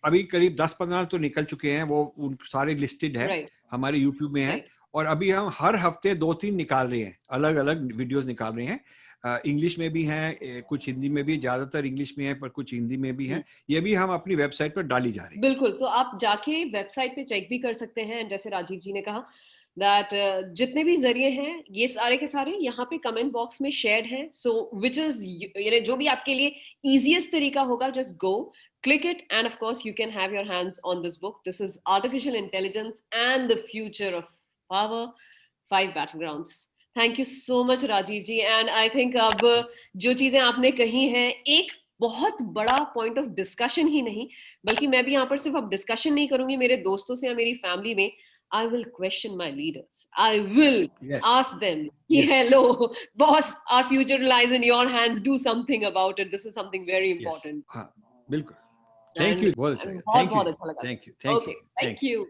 अभी करीब 10-15 तो निकल चुके हैं, वो सारे लिस्टेड है हमारे यूट्यूब में है, और अभी हम हर हफ्ते 2-3 निकाल रहे हैं, अलग अलग वीडियोस निकाल रहे हैं। इंग्लिश में भी हैं, कुछ हिंदी में भी, ज्यादातर इंग्लिश में है पर कुछ हिंदी में भी है, ये भी हम अपनी वेबसाइट पर डाली जा रही है। बिल्कुल, तो आप जाके वेबसाइट पे चेक भी कर सकते हैं, जैसे राजीव जी ने कहा दैट जितने भी जरिए हैं ये सारे के सारे यहाँ पे कमेंट बॉक्स में शेयर्ड हैं, सो विच इज जो भी आपके लिए इजीएस्ट तरीका होगा, just go click it and of course you can have your hands on this book. This is Artificial Intelligence and the Future of Power, 5 battlegrounds. Thank you so much Rajiv ji, and I think अब जो चीजें आपने कही हैं, एक बहुत बड़ा point of discussion ही नहीं, बल्कि मैं भी यहाँ पर सिर्फ अब डिस्कशन नहीं करूंगी मेरे दोस्तों से या मेरी फैमिली में, I will question my leaders. I will ask them, hello, boss, our future lies in your hands. Do something about it. This is something very important. हाँ, बिल्कुल. Thank you. बहुत अच्छा लगा. बहुत अच्छा लगा. Thank you. Okay, thank you.